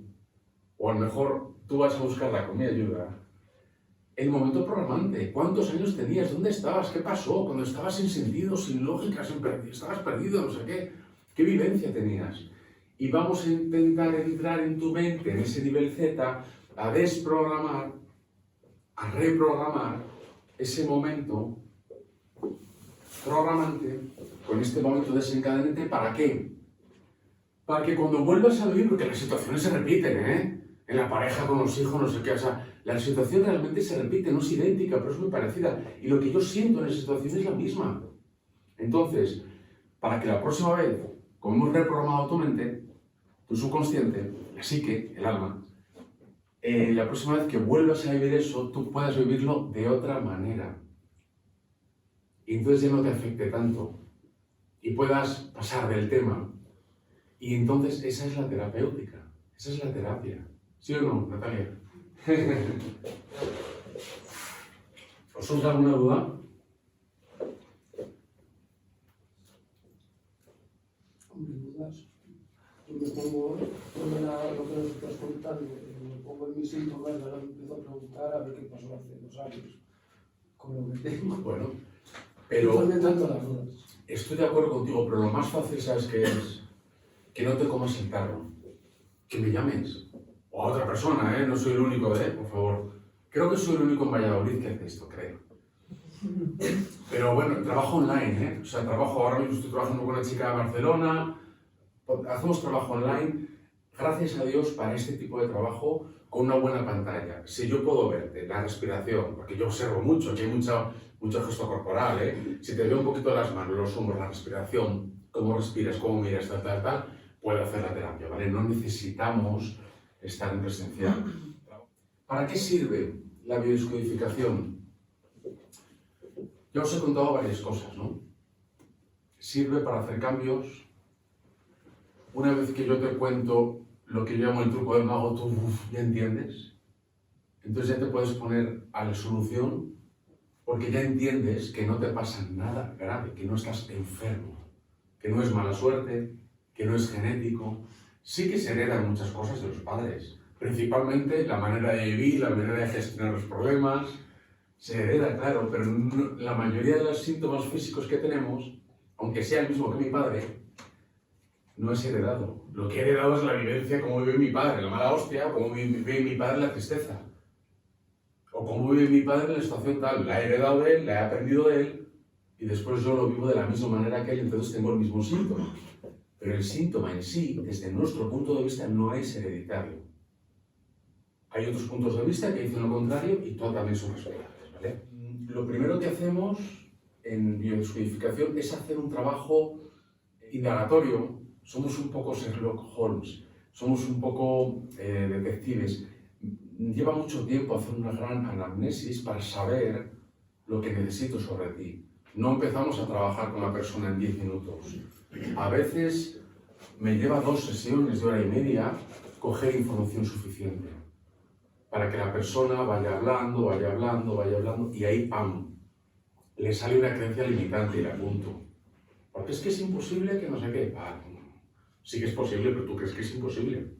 o a lo mejor tú vas a buscarla con mi ayuda, el momento programante. ¿Cuántos años tenías? ¿Dónde estabas? ¿Qué pasó? Cuando estabas sin sentido, sin lógica, estabas perdido, no sé qué. ¿Qué vivencia tenías? Y vamos a intentar entrar en tu mente, en ese nivel Z, a desprogramar, a reprogramar ese momento programante con este momento desencadenante. ¿Para qué? Para que cuando vuelvas a vivir, porque las situaciones se repiten, en la pareja, con los hijos, no sé qué, o sea, la situación realmente se repite, no es idéntica, pero es muy parecida. Y lo que yo siento en esa situación es la misma. Entonces, para que la próxima vez, como hemos reprogramado tu mente, tu subconsciente, la psique, el alma, la próxima vez que vuelvas a vivir eso, tú puedas vivirlo de otra manera. Y entonces ya no te afecte tanto. Y puedas pasar del tema. Y entonces esa es la terapéutica. Esa es la terapia. ¿Sí o no, Natalia? ¿Os surge alguna duda? Dudas. Yo me pongo, lo que nos estás contando, me pongo en mis síntomas, ahora me empiezo a preguntar a ver qué pasó hace 2 años con lo que tengo. Bueno, pero Tanto las dudas. estoy de acuerdo contigo, pero lo más fácil, ¿sabes qué es? Que no te comas el tarro. Que me llames. O a otra persona, no soy el único, por favor. Creo que soy el único en Valladolid que hace esto, creo. Pero bueno, trabajo online, O sea, ahora mismo estoy trabajando con una chica de Barcelona, hacemos trabajo online, gracias a Dios, para este tipo de trabajo, con una buena pantalla. Si yo puedo verte, la respiración, porque yo observo mucho, que hay mucho gesto corporal, Si te veo un poquito las manos, los hombros, la respiración, cómo respiras, cómo miras, tal, puedo hacer la terapia, ¿vale? No necesitamos estar en presencial. ¿Para qué sirve la biodescodificación? Ya os he contado varias cosas, ¿no? Sirve para hacer cambios. Una vez que yo te cuento lo que yo llamo el truco del mago, tú ya entiendes. Entonces ya te puedes poner a la solución porque ya entiendes que no te pasa nada grave, que no estás enfermo, que no es mala suerte, que no es genético. Sí que se heredan muchas cosas de los padres, principalmente la manera de vivir, la manera de gestionar los problemas. Se hereda, claro, pero la mayoría de los síntomas físicos que tenemos, aunque sea el mismo que mi padre, no es heredado. Lo que he heredado es la vivencia, cómo vive mi padre, la mala hostia, o cómo vive mi padre la tristeza. O cómo vive mi padre en la situación tal. La he heredado de él, la he aprendido de él, y después yo lo vivo de la misma manera que él, entonces tengo el mismo síntoma. Pero el síntoma en sí, desde nuestro punto de vista, no es hereditario. Hay otros puntos de vista que dicen lo contrario y todos también son respetables, ¿vale? Lo primero que hacemos en biodescodificación es hacer un trabajo indagatorio. Somos un poco Sherlock Holmes, somos un poco detectives. Lleva mucho tiempo hacer una gran anamnesis para saber lo que necesito sobre ti. No empezamos a trabajar con la persona en 10 minutos. A veces me lleva 2 sesiones de hora y media coger información suficiente para que la persona vaya hablando, y ahí, ¡pam!, le sale una creencia limitante y la apunto. Porque es que es imposible que no sé qué. Sí que es posible, pero tú crees que es imposible.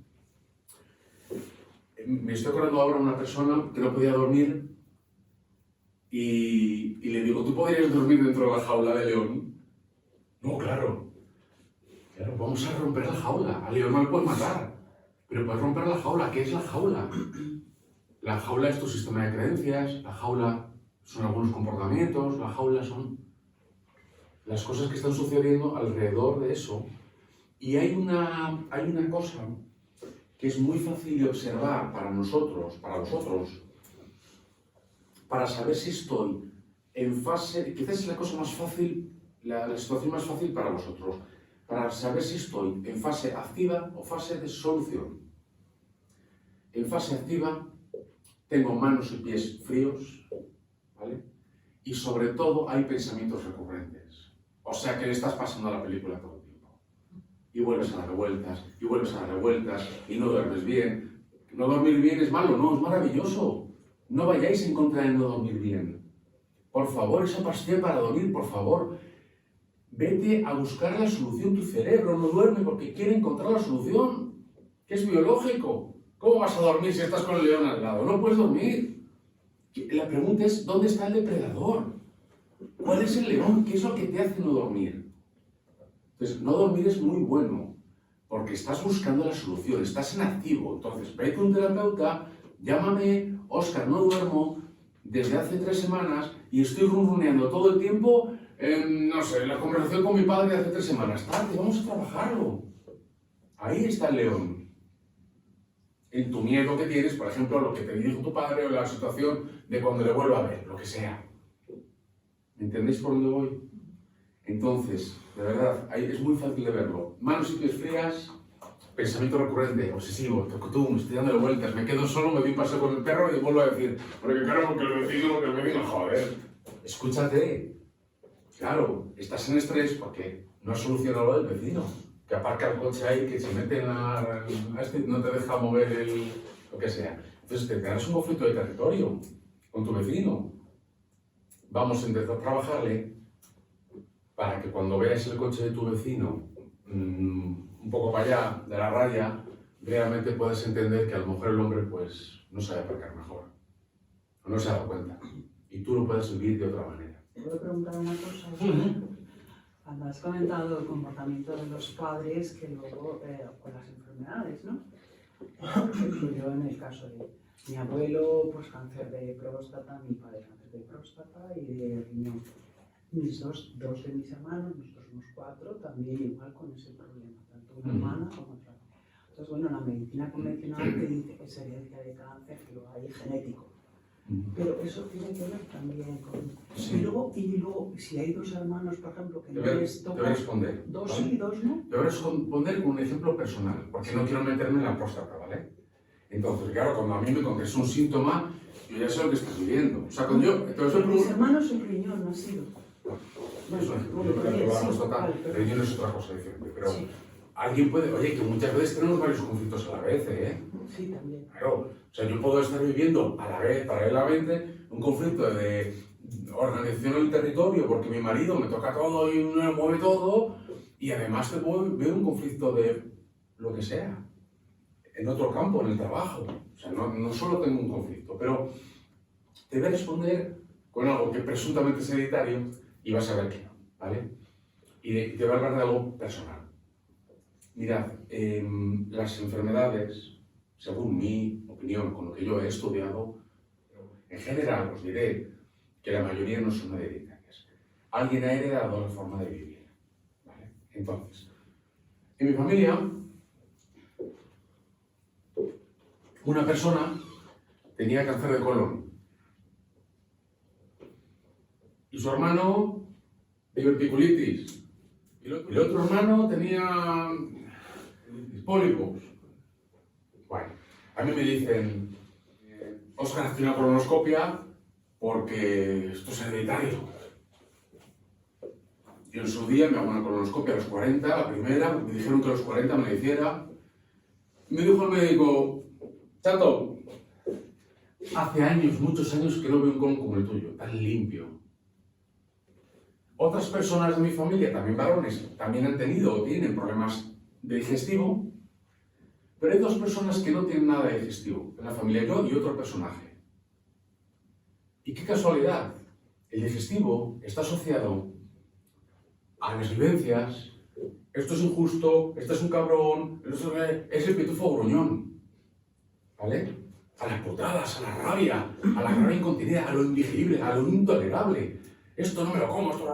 Me estoy acordando ahora de una persona que no podía dormir y le digo, ¿tú podrías dormir dentro de la jaula de león? No, claro, vamos a romper la jaula. Al león no le puedes matar, pero puedes romper la jaula. ¿Qué es la jaula? La jaula es tu sistema de creencias, la jaula son algunos comportamientos, la jaula son las cosas que están sucediendo alrededor de eso. Y hay una cosa que es muy fácil de observar para nosotros, para saber si estoy en fase, quizás es la cosa más fácil, la situación más fácil para vosotros, para saber si estoy en fase activa o fase de solución. En fase activa tengo manos y pies fríos, ¿vale? Y sobre todo hay pensamientos recurrentes. O sea que le estás pasando la película todo el tiempo. Y vuelves a dar revueltas, y vuelves a dar revueltas, y no duermes bien. No dormir bien es malo, no, es maravilloso. No vayáis en contra de no dormir bien. Por favor, esa pastilla para dormir, por favor. Vete a buscar la solución. Tu cerebro no duerme porque quiere encontrar la solución, que es biológico. ¿Cómo vas a dormir si estás con el león al lado? No puedes dormir. La pregunta es, ¿dónde está el depredador? ¿Cuál es el león? ¿Qué es lo que te hace no dormir? Entonces, no dormir es muy bueno, porque estás buscando la solución, estás en activo. Entonces, vete a un terapeuta, llámame, Óscar, no duermo desde hace 3 semanas y estoy ronroneando todo el tiempo, no sé, la conversación con mi padre de hace 3 semanas. Tarde, vamos a trabajarlo. Ahí está el león. En tu miedo que tienes, por ejemplo, lo que te dijo tu padre o la situación de cuando le vuelva a ver, lo que sea. ¿Me entendéis por dónde voy? Entonces, de verdad, ahí es muy fácil de verlo. Manos y pies frías, pensamiento recurrente, obsesivo, me estoy dando vueltas, me quedo solo, me doy un paseo con el perro y vuelvo a decir, porque claro, porque el vecino, joder. Escúchate. Claro, estás en estrés porque no has solucionado lo del vecino, que aparca el coche ahí, que se mete en la... no te deja mover lo que sea. Entonces te tendrás un conflicto de territorio con tu vecino. Vamos a intentar trabajarle para que cuando veas el coche de tu vecino un poco para allá, de la raya, realmente puedas entender que a lo mejor el hombre pues no sabe aparcar mejor, o no se ha dado cuenta, y tú lo puedes vivir de otra manera. ¿Puedo preguntar una cosa? Cuando has comentado el comportamiento de los padres que luego con las enfermedades, ¿no? Por ejemplo, yo en el caso de mi abuelo, pues cáncer de próstata, mi padre cáncer de próstata y de riñón. Dos de mis hermanos, nosotros somos 4, también igual con ese problema, tanto una hermana como otra. Entonces, bueno, la medicina convencional te dice que es herencia de cáncer, que lo hay genético. Pero eso tiene que ver también con... Sí. Y luego, si hay 2 hermanos, por ejemplo, que no les Te voy a toca... responder. 2 ¿vale? sí, 2 no. Te voy a responder con un ejemplo personal, porque no quiero meterme en la próstata, ¿vale? Entonces, claro, cuando a mí me contes un síntoma, yo ya sé lo que estás viviendo. O sea, cuando yo... Entonces, Mis hermanos el riñón no ha sido. Eso es, yo creo que la próstata, el riñón es otra cosa diferente, pero alguien puede... Oye, que muchas veces tenemos varios conflictos a la vez, ¿eh? Sí, también. Claro, o sea, yo puedo estar viviendo a la vez, paralelamente, un conflicto de organización del territorio, porque mi marido me toca todo y me mueve todo, y además te puedo ver un conflicto de lo que sea, en otro campo, en el trabajo. O sea, no solo tengo un conflicto, pero te voy a responder con algo que presuntamente es hereditario y vas a ver que no, ¿vale? Y te voy a hablar de algo personal. Mirad, las enfermedades, según mi opinión, con lo que yo he estudiado, en general os diré que la mayoría no son hereditarias. Alguien ha heredado la forma de vivir, ¿vale? Entonces, en mi familia, una persona tenía cáncer de colon y su hermano diverticulitis y el otro hermano tenía pólipos. Bueno, a mí me dicen, Óscar, hazte una colonoscopia porque esto es hereditario. Yo en su día me hago una colonoscopia a los 40, la primera, me dijeron que a los 40 me la hiciera. Me dijo el médico, chato, hace años, muchos años que no veo un colon como el tuyo, tan limpio. Otras personas de mi familia, también varones, también han tenido o tienen problemas de digestivo, pero hay 2 personas que no tienen nada de digestivo, en la familia, yo y otro personaje. Y qué casualidad, el digestivo está asociado a las vivencias, esto es injusto, este es un cabrón, es el pitufo gruñón, ¿vale? A las putadas, a la rabia incontenida, a lo indigerible, a lo intolerable. Esto no me lo como, esto...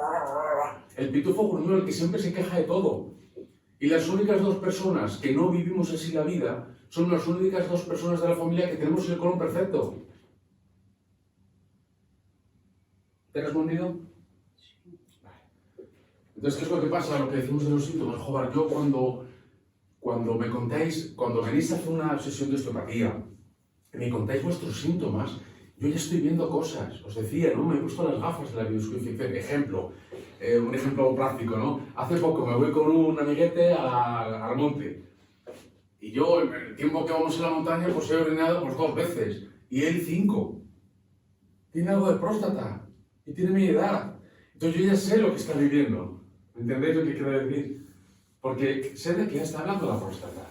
El pitufo gruñón, el que siempre se queja de todo. Y las únicas 2 personas que no vivimos así la vida son las únicas 2 personas de la familia que tenemos el colon perfecto. ¿Te he respondido? Sí. Vale. Entonces, ¿qué es lo que pasa? Lo que decimos de los síntomas. Joder, yo cuando me contáis, cuando venís a hacer una sesión de osteopatía, y me contáis vuestros síntomas, yo ya estoy viendo cosas. Os decía, ¿no? Me he puesto las gafas de la biodescodificación. Ejemplo, un ejemplo práctico, ¿no? Hace poco me voy con un amiguete al monte. Y yo, en el tiempo que vamos a la montaña, pues he orinado pues 2 veces. Y él 5. Tiene algo de próstata. Y tiene mi edad. Entonces yo ya sé lo que está viviendo. ¿Me entendéis lo que quiero decir? Porque sé de quién está hablando la próstata.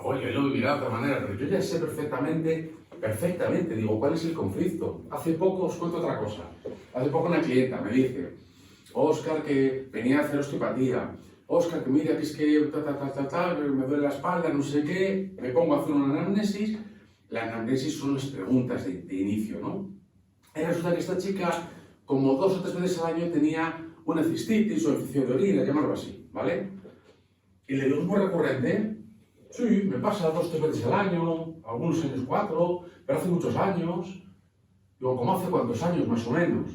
Oye, él lo vivirá de otra manera, pero yo ya sé perfectamente, digo, ¿cuál es el conflicto? Hace poco os cuento otra cosa. Hace poco una clienta me dice, Óscar, que venía a hacer osteopatía. Óscar, que mira, que es que me duele la espalda, no sé qué. Me pongo a hacer una anamnesis. La anamnesis son las preguntas de inicio, ¿no? Y resulta que esta chica, como 2 o 3 veces al año, tenía una cistitis o infección de orina, llamarlo así, ¿vale? Y le digo, ¿es muy recurrente? Sí, me pasa 2 o 3 veces al año, algunos años 4, pero hace muchos años. Digo, ¿cómo hace cuántos años, más o menos?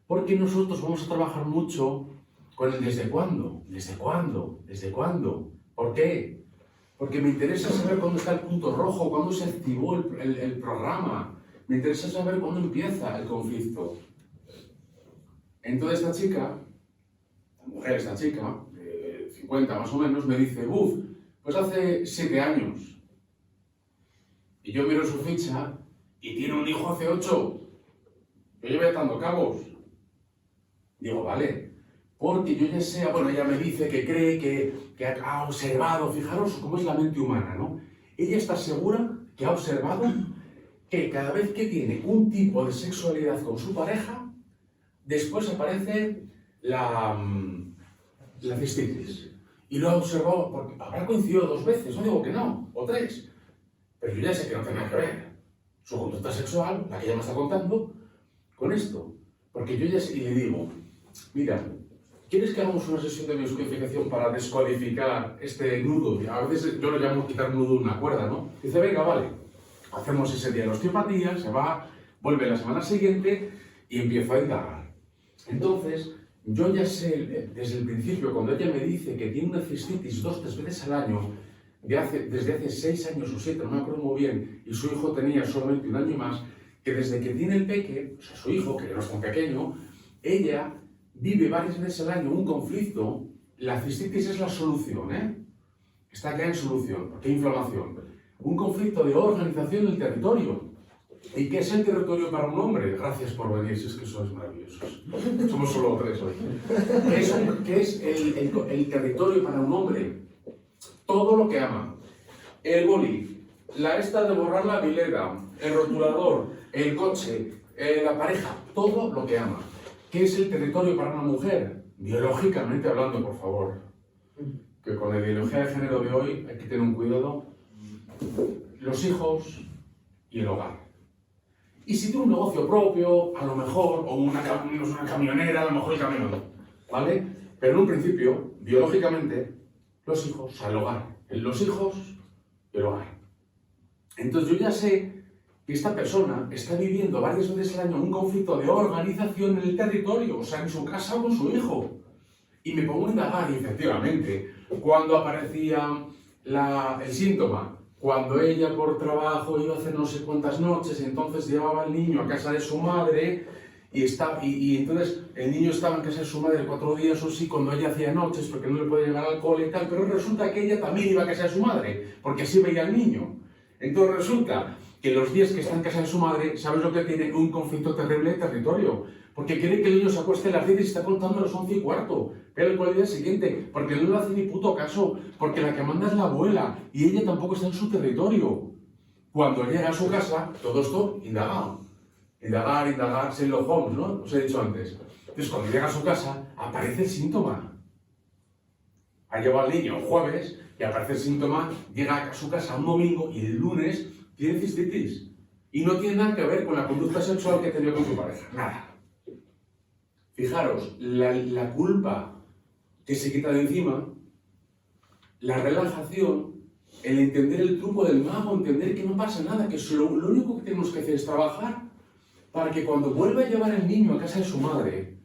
Porque nosotros vamos a trabajar mucho con el desde cuándo, desde cuándo, desde cuándo. ¿Por qué? Porque me interesa saber cuándo está el punto rojo, cuándo se activó el programa. Me interesa saber cuándo empieza el conflicto. Entonces esta chica, esta chica, de 50 más o menos, me dice, pues hace 7 años. Y yo miro su ficha y tiene un hijo hace 8. Yo llevo atando cabos. Digo, vale, porque yo ya sé, bueno, ella me dice que cree que ha observado, fijaros cómo es la mente humana, ¿no? Ella está segura que ha observado que cada vez que tiene un tipo de sexualidad con su pareja, después aparece la cistitis. Y lo ha observado, porque habrá coincidido 2 veces, no digo que no, o 3. Pero yo ya sé que no tiene nada que ver su conducta sexual, la que ella me está contando, con esto. Porque yo ya sé, y le digo, mira, ¿quieres que hagamos una sesión de bioscodificación para descodificar este nudo? A veces yo lo llamo quitar nudo de una cuerda, ¿no? Dice, venga, vale, hacemos ese día de osteopatía, se va, vuelve la semana siguiente y empiezo a indagar. Entonces, yo ya sé, desde el principio, cuando ella me dice que tiene una cistitis 2 o 3 veces al año, desde hace 6 años o 7, no me acuerdo muy bien, y su hijo tenía solamente 1 año más, que desde que tiene el peque, o sea, su hijo, que no es tan pequeño, ella vive varias veces al año un conflicto. La cistitis es la solución, está acá en solución, porque hay inflamación. Un conflicto de organización del territorio. ¿Y qué es el territorio para un hombre? Gracias por venir, si es que sois maravillosos. Somos solo 3 hoy. ¿Qué es el territorio para un hombre? Todo lo que ama. El boli, la esta de borrar la vileda, el rotulador, el coche, la pareja, todo lo que ama. ¿Qué es el territorio para una mujer? Biológicamente hablando, por favor. Que con la ideología de género de hoy hay que tener un cuidado. Los hijos y el hogar. Y si tiene un negocio propio, a lo mejor, o una camionera, a lo mejor el camión, ¿vale? Pero en un principio, biológicamente, los hijos, o sea, el hogar. Los hijos y el hogar. Entonces yo ya sé que esta persona está viviendo varias veces al año un conflicto de organización en el territorio, o sea, en su casa o con su hijo. Y me pongo a indagar, y efectivamente, cuando aparecía el síntoma, cuando ella por trabajo iba a hacer no sé cuántas noches, entonces llevaba al niño a casa de su madre, y entonces el niño estaba en casa de su madre 4 días o sí, cuando ella hacía noches, porque no le podía llevar alcohol y tal, pero resulta que ella también iba a casa de su madre, porque así veía al niño. Entonces resulta que los días que está en casa de su madre, ¿sabes lo que tiene? Un conflicto terrible de territorio. Porque quiere que el niño se acueste a las 10 y está contando a las 11:15. Pero el día siguiente, porque no le hace ni puto caso, porque la que manda es la abuela y ella tampoco está en su territorio. Cuando llega a su casa, todo esto indagado. Indagar, Sherlock Holmes, ¿no? Os he dicho antes. Entonces cuando llega a su casa, aparece el síntoma. Ha llevado al niño el jueves y aparece el síntoma, llega a su casa un domingo y el lunes tiene cistitis. Y no tiene nada que ver con la conducta sexual que ha tenido con su pareja. Nada. Fijaros, la culpa que se quita de encima, la relajación, el entender el truco del mago, entender que no pasa nada, que lo único que tenemos que hacer es trabajar para que cuando vuelva a llevar el niño a casa de su madre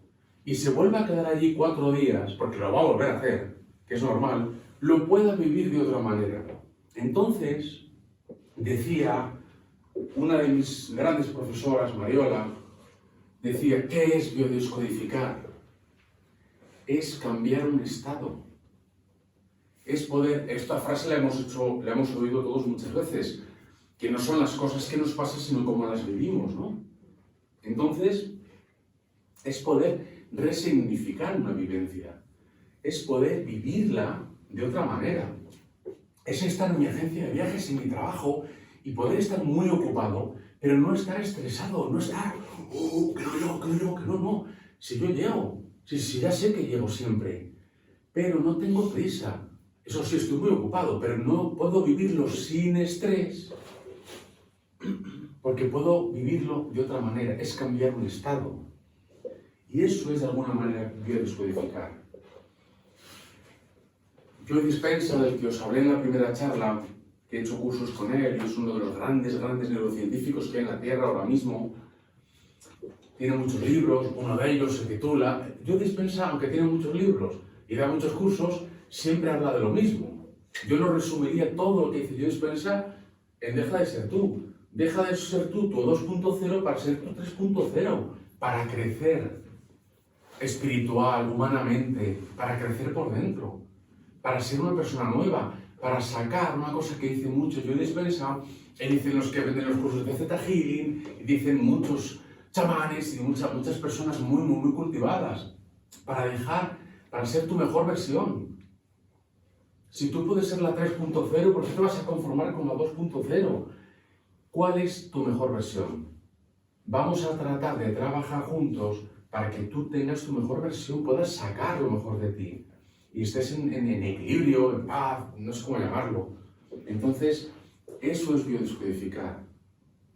y se vuelva a quedar allí 4 días, porque lo va a volver a hacer, que es normal, lo pueda vivir de otra manera. Entonces, decía una de mis grandes profesoras, Mariola, decía, ¿qué es biodescodificar? es cambiar un estado. Es poder, esta frase la hemos oído todos muchas veces, que no son las cosas que nos pasan, sino cómo las vivimos, ¿no? Entonces, es poder resignificar una vivencia, es poder vivirla de otra manera. Es estar en mi agencia de viajes, en mi trabajo, y poder estar muy ocupado, pero no estar estresado, no estar, que no. Si yo llego, si ya sé que llego siempre, pero no tengo prisa. Eso sí, estoy muy ocupado, pero no puedo vivirlo sin estrés, porque puedo vivirlo de otra manera, es cambiar un estado. Y eso es de alguna manera biodescodificar. Joe Dispenza, del que os hablé en la primera charla, que he hecho cursos con él, y es uno de los grandes neurocientíficos que hay en la Tierra ahora mismo. Tiene muchos libros, uno de ellos se titula... Joe Dispenza, aunque tiene muchos libros y da muchos cursos, siempre habla de lo mismo. Yo lo resumiría todo lo que dice Joe Dispenza en deja de ser tú. Deja de ser tú, tu 2.0, para ser tu 3.0, para crecer espiritual, humanamente, para crecer por dentro, para ser una persona nueva, para sacar una cosa que dice mucho Joe Dispenza, y dicen los que venden los cursos de Theta Healing, y dicen muchos chamanes y muchas personas muy cultivadas, para ser tu mejor versión. Si tú puedes ser la 3.0, ¿por qué te vas a conformar con la 2.0? ¿Cuál es tu mejor versión? Vamos a tratar de trabajar juntos para que tú tengas tu mejor versión, puedas sacar lo mejor de ti y estés en equilibrio, en paz, no sé cómo llamarlo. Entonces, eso es biodescodificar.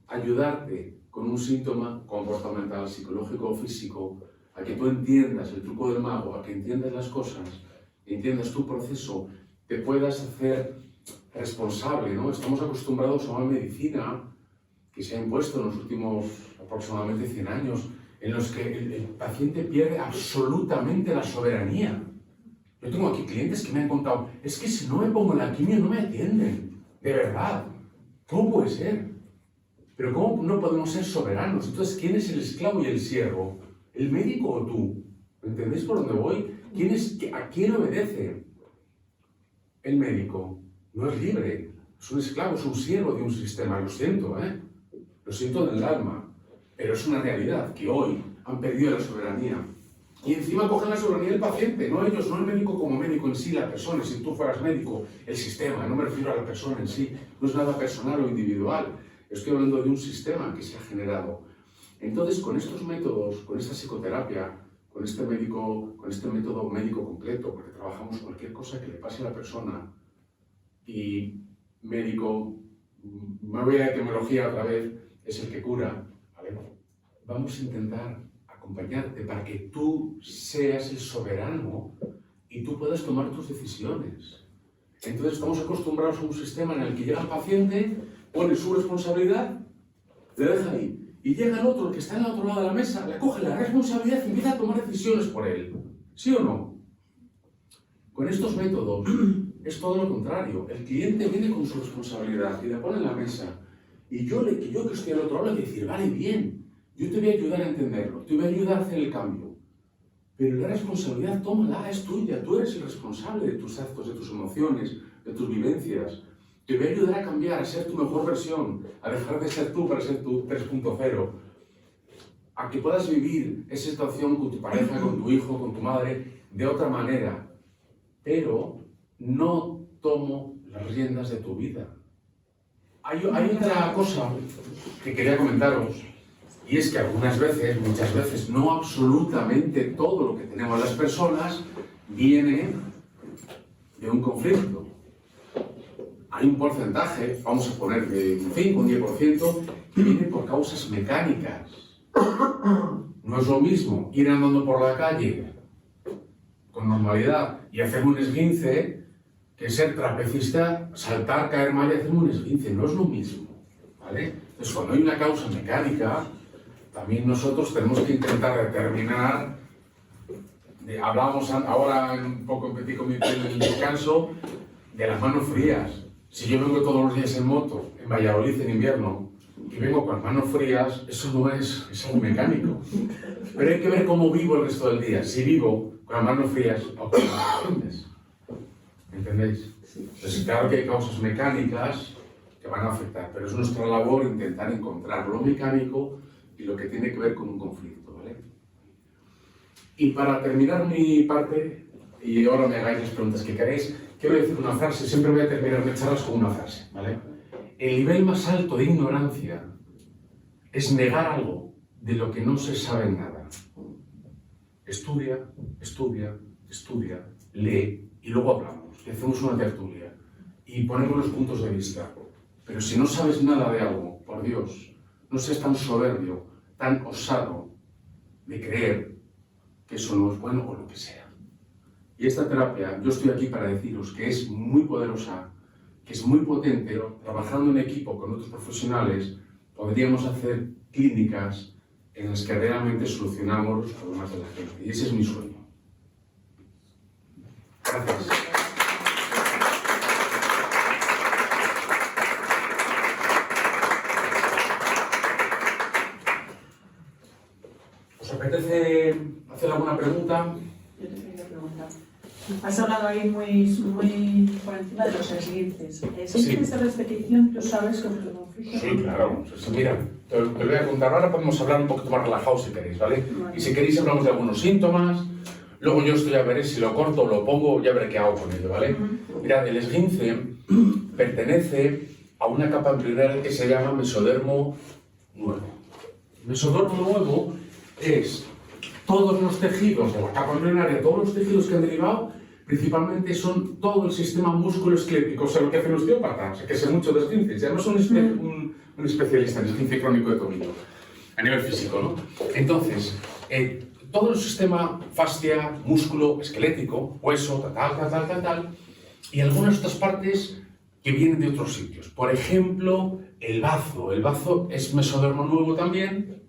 Ayudarte con un síntoma comportamental, psicológico o físico, a que tú entiendas el truco del mago, a que entiendas las cosas, entiendas tu proceso, te puedas hacer responsable, ¿no? Estamos acostumbrados a una medicina que se ha impuesto en los últimos aproximadamente 100 años, en los que el paciente pierde absolutamente la soberanía. Yo tengo aquí clientes que me han contado, es que si no me pongo la quimio no me atienden, de verdad. ¿Cómo puede ser? Pero ¿cómo no podemos ser soberanos? Entonces, ¿quién es el esclavo y el siervo? ¿El médico o tú? ¿Entendéis por dónde voy? ¿A quién obedece? El médico no es libre, es un esclavo, es un siervo de un sistema, lo siento en el alma, pero es una realidad que hoy han perdido la soberanía. Y encima cogen la soberanía del paciente, no ellos, no el médico como médico en sí, la persona, si tú fueras médico, el sistema, no me refiero a la persona en sí, no es nada personal o individual, estoy hablando de un sistema que se ha generado. Entonces, con estos métodos, con esta psicoterapia, con este método médico completo, porque trabajamos cualquier cosa que le pase a la persona, y médico, me voy a la etimología otra vez, es el que cura, ¿vale? Vamos a intentar acompañarte para que tú seas el soberano y tú puedas tomar tus decisiones. Entonces estamos acostumbrados a un sistema en el que llega el paciente, pone su responsabilidad, le deja ahí. Y llega el otro, el que está en el otro lado de la mesa, le coge la responsabilidad y empieza a tomar decisiones por él. ¿Sí o no? Con estos métodos es todo lo contrario. El cliente viene con su responsabilidad y la pone en la mesa. Y yo que estoy al otro lado, le voy a decir, vale, bien, yo te voy a ayudar a entenderlo, te voy a ayudar a hacer el cambio. Pero la responsabilidad, tómala, es tuya. Tú eres el responsable de tus actos, de tus emociones, de tus vivencias. Te voy a ayudar a cambiar, a ser tu mejor versión, a dejar de ser tú para ser tu 3.0. A que puedas vivir esa situación con tu pareja, con tu hijo, con tu madre, de otra manera. Pero no tomo las riendas de tu vida. Hay otra cosa que quería comentaros, y es que algunas veces, muchas veces, no absolutamente todo lo que tenemos las personas viene de un conflicto. Hay un porcentaje, vamos a poner de un 5, un 10%, que viene por causas mecánicas. No es lo mismo ir andando por la calle con normalidad y hacerme un esguince que ser trapecista, saltar, caer mal y hacerme un esguince. No es lo mismo, ¿vale? Entonces, cuando hay una causa mecánica, también nosotros tenemos que intentar determinar, hablábamos ahora un poco en Petit Comité en el descanso, de las manos frías. Si yo vengo todos los días en moto, en Valladolid en invierno, y vengo con las manos frías, eso no es algo mecánico. Pero hay que ver cómo vivo el resto del día. Si vivo con las manos frías o con las manos calientes. ¿Entendéis? Entonces, claro que hay causas mecánicas que van a afectar, pero es nuestra labor intentar encontrar lo mecánico y lo que tiene que ver con un conflicto, ¿vale? Y para terminar mi parte, y ahora me hagáis las preguntas que queréis, quiero decir una frase, siempre voy a terminar mis charlas con una frase, ¿vale? El nivel más alto de ignorancia es negar algo de lo que no se sabe nada. Estudia, estudia, estudia, lee y luego hablamos y hacemos una tertulia y ponemos los puntos de vista. Pero si no sabes nada de algo, por Dios, no seas tan soberbio, tan osado de creer que eso no es bueno o lo que sea. Y esta terapia, yo estoy aquí para deciros que es muy poderosa, que es muy potente. Trabajando en equipo con otros profesionales, podríamos hacer clínicas en las que realmente solucionamos los problemas de la gente. Y ese es mi sueño. Gracias. ¿Os apetece hacer alguna pregunta? Yo te quería preguntar. Has hablado ahí muy por encima de los esguinces. ¿Esguinces de repetición tú sabes cómo se conflicto? Sí, claro. Sí, mira, te lo voy a contar ahora, podemos hablar un poquito más relajados si queréis, ¿vale? Y si queréis hablamos de algunos síntomas, luego yo esto ya veré si lo corto o lo pongo, ya veré qué hago con ello, ¿vale? Mirad, el esguince pertenece a una capa embrionaria que se llama mesodermo nuevo. Mesodermo nuevo es todos los tejidos de la capa embrionaria, todos los tejidos que han derivado, principalmente son todo el sistema musculoesquelético, o sea, lo que hacen los osteópatas, o sea, que sé mucho de esguinces. Además, soy un especialista en esguince crónico de tobillo, a nivel físico, ¿no? Entonces, todo el sistema fascia, músculo, esquelético, hueso, tal, y algunas de estas partes que vienen de otros sitios. Por ejemplo, el bazo. El bazo es mesodermo nuevo también,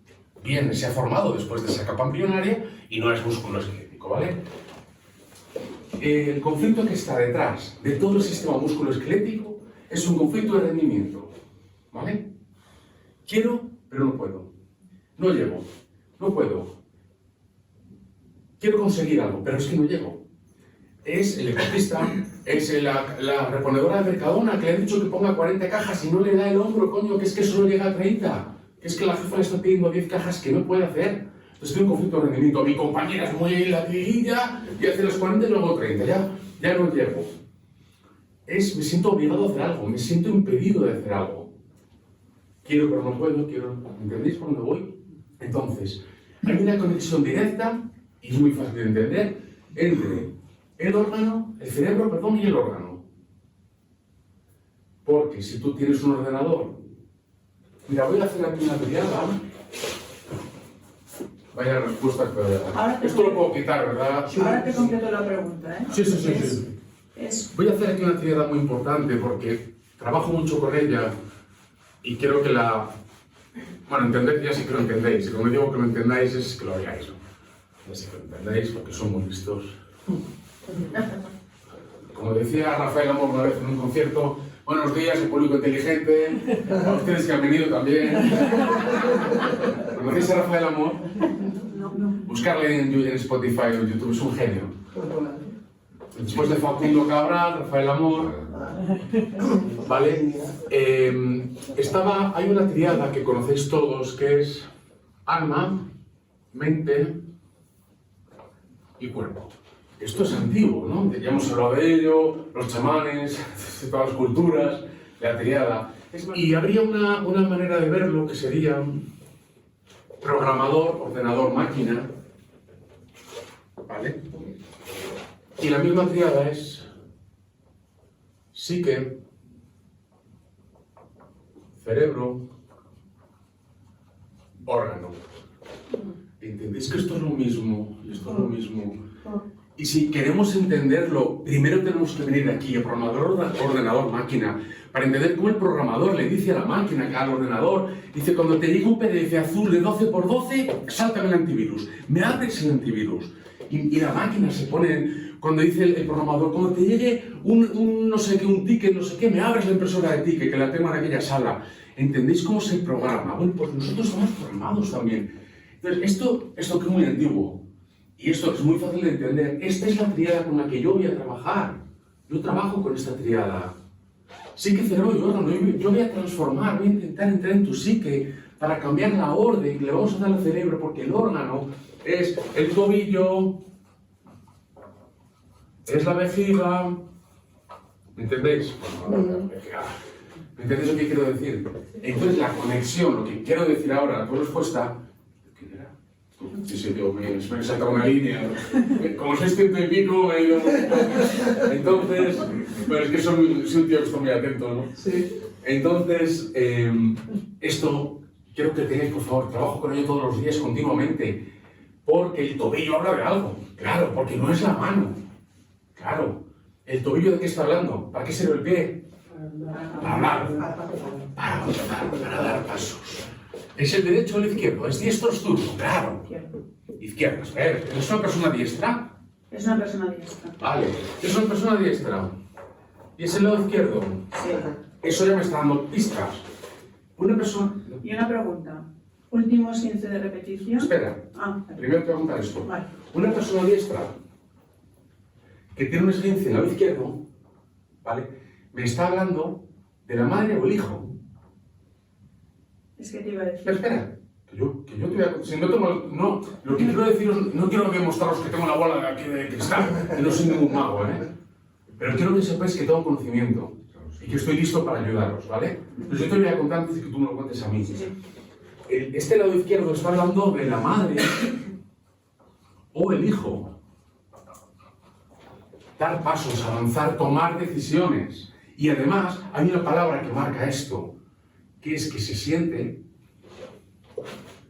se ha formado después de esa capa embrionaria y no es músculo esquelético, ¿vale? El conflicto que está detrás de todo el sistema musculoesquelético es un conflicto de rendimiento, ¿vale? Quiero, pero no puedo. No llego, no puedo. Quiero conseguir algo, pero es que no llego. Es el economista, es la reponedora de Mercadona que le ha dicho que ponga 40 cajas y no le da el hombro, coño, que es que solo llega a 30. Que es que la jefa le está pidiendo 10 cajas que no puede hacer. Entonces tiene un conflicto de rendimiento. Mi compañera es muy latiguilla y hace los 40 y luego 30. Ya no llego. Me siento obligado a hacer algo, me siento impedido de hacer algo. Quiero pero no puedo, ¿entendéis por dónde voy? Entonces, hay una conexión directa y muy fácil de entender entre el cerebro, perdón, y el órgano. Porque si tú tienes un ordenador, mira, voy a hacer aquí una triada. Vaya respuesta que... Esto lo puedo quitar, ¿verdad? Ahora te completo la pregunta, ¿eh? Sí. Voy a hacer aquí una triada muy importante porque trabajo mucho con ella y quiero que la... Bueno, entender ya sí que lo entendéis. Y como digo que lo entendáis es que lo hagáis, ¿no? Ya sí que lo entendéis porque son muy listos. Como decía Rafael Amor una vez en un concierto, buenos días, el público inteligente, a ustedes que han venido también. ¿Conocéis a Rafael Amor? Buscarle en Spotify o en YouTube, es un genio. Después de Facundo Cabral, Rafael Amor, ¿vale? Hay una triada que conocéis todos que es alma, mente y cuerpo. Esto es antiguo, ¿no? Ya hemos hablado de ello, los chamanes, de todas las culturas, la triada. Y habría una manera de verlo que sería programador, ordenador, máquina, ¿vale? Y la misma triada es psique, cerebro, órgano. ¿Entendéis que esto es lo mismo? Y esto es lo mismo. Y si queremos entenderlo, primero tenemos que venir aquí, el programador, ordenador, máquina, para entender cómo el programador le dice a la máquina, al ordenador, dice, cuando te llegue un PDF azul de 12×12, sáltame el antivirus, me abres el antivirus. Y la máquina se pone, cuando dice el programador, cuando te llegue un no sé qué, un ticket, no sé qué, me abres la impresora de ticket, que la tengo en aquella sala. ¿Entendéis cómo se programa? Bueno, pues nosotros estamos programados también. Entonces, esto que es muy antiguo, y esto es muy fácil de entender, esta es la tríada con la que yo voy a trabajar. Yo trabajo con esta tríada. Psique, cerebro y órgano. Yo voy a transformar, voy a intentar entrar en tu psique para cambiar la orden que le vamos a dar al cerebro, porque el órgano es el tobillo, es la vejiga. ¿Me entendéis? ¿Me entendéis lo que quiero decir? Entonces la conexión, lo que quiero decir ahora, tu respuesta, ¿quién era? Sí, tío, me he saltado una línea. Como sois 100 y pico, me he ido. Entonces, pero es que soy un tío que estoy muy atento, ¿no? Sí. Entonces, esto quiero que tengáis, por favor, trabajo con ello todos los días continuamente, porque el tobillo habla de algo, claro, porque no es la mano, claro. ¿El tobillo de qué está hablando? ¿Para qué sirve el pie? Para hablar, para dar pasos. ¿Es el derecho o el izquierdo? ¿Es diestro o es zurdo? Claro. Izquierda. ¿Es una persona diestra? Es una persona diestra. Vale. ¿Es una persona diestra? ¿Y es el lado izquierdo? Sí. Eso ya me está dando pistas. Una persona... Y una pregunta. Últimos 15 de repetición. Espera. Vale. Primero preguntar esto. Vale. Una persona diestra que tiene un esguince en el lado izquierdo, ¿vale? Me está hablando de la madre o el hijo. Es que te iba a decir. Pero espera, que yo te voy a... Si no tengo... No, lo que quiero deciros, no quiero demostraros que tengo la bola de aquí de cristal, que no soy ningún mago, ¿eh? Pero quiero que sepáis que tengo conocimiento y que estoy listo para ayudaros, ¿vale? Entonces yo te voy a contar antes de que tú me lo cuentes a mí. Sí, sí. Este lado izquierdo está hablando de la madre o el hijo. Dar pasos, avanzar, tomar decisiones. Y además hay una palabra que marca esto, que es que se siente,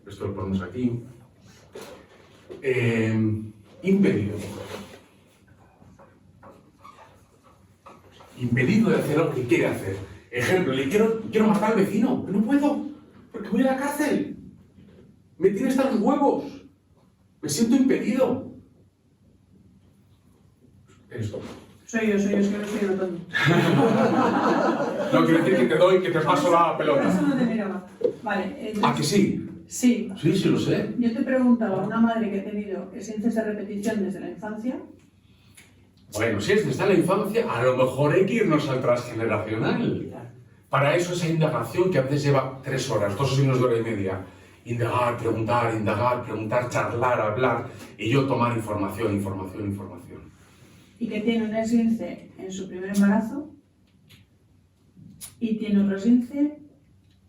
esto lo ponemos aquí, impedido. Impedido de hacer lo que quiere hacer. Ejemplo, quiero matar al vecino, pero no puedo, porque voy a la cárcel. Me tiene hasta los huevos. Me siento impedido. Esto. Soy yo, es que lo estoy notando. No quiero decir que te doy, que te paso la Por eso pelota. no te miraba. Vale. ¿A que sí? Sí. Sí, sí lo sé. Yo te preguntaba a una madre que ha tenido esguinces de repetición desde la infancia. Bueno, si es desde la infancia, a lo mejor hay que irnos al transgeneracional. Para eso esa indagación que a veces lleva 3 horas, 2 signos de hora y media. Indagar, preguntar, charlar, hablar, y yo tomar información. Y que tiene un esguince en su primer embarazo y tiene otro esguince.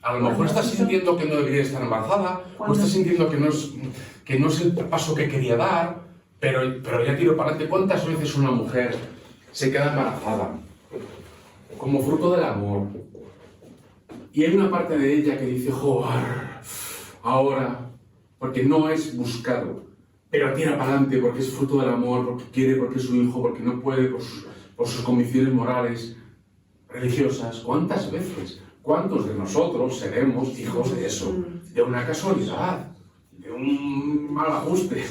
A lo mejor estás sintiendo que no debería estar embarazada, o estás sintiendo que no es el paso que quería dar, pero ya tiro para adelante. ¿Cuántas veces una mujer se queda embarazada como fruto del amor? Y hay una parte de ella que dice, joder, ahora, porque no es buscado, pero tira para adelante porque es fruto del amor, porque quiere, porque es su hijo, porque no puede por sus convicciones morales, religiosas. ¿Cuántas veces? ¿Cuántos de nosotros seremos hijos de eso? De una casualidad, de un mal ajuste,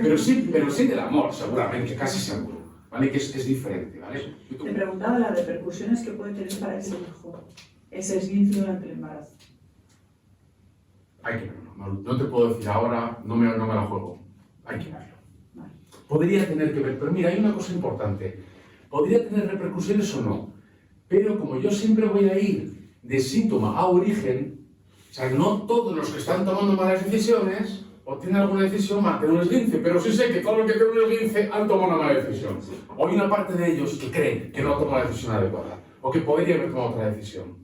pero sí del amor, seguramente, casi seguro, ¿vale? Que es diferente, ¿vale? Te preguntaba las repercusiones que puede tener para ese hijo, ese esguince durante el embarazo. Hay que verlo, no te puedo decir ahora, no me la juego, hay que verlo. Vale. Podría tener que ver, pero mira, hay una cosa importante, podría tener repercusiones o no, pero como yo siempre voy a ir de síntoma a origen, o sea, no todos los que están tomando malas decisiones o tienen alguna decisión mal, tienen un esguince, pero sí sé que todos los que tienen un esguince han tomado una mala decisión. O hay una parte de ellos que creen que no tomó la decisión adecuada, o que podría haber tomado otra decisión.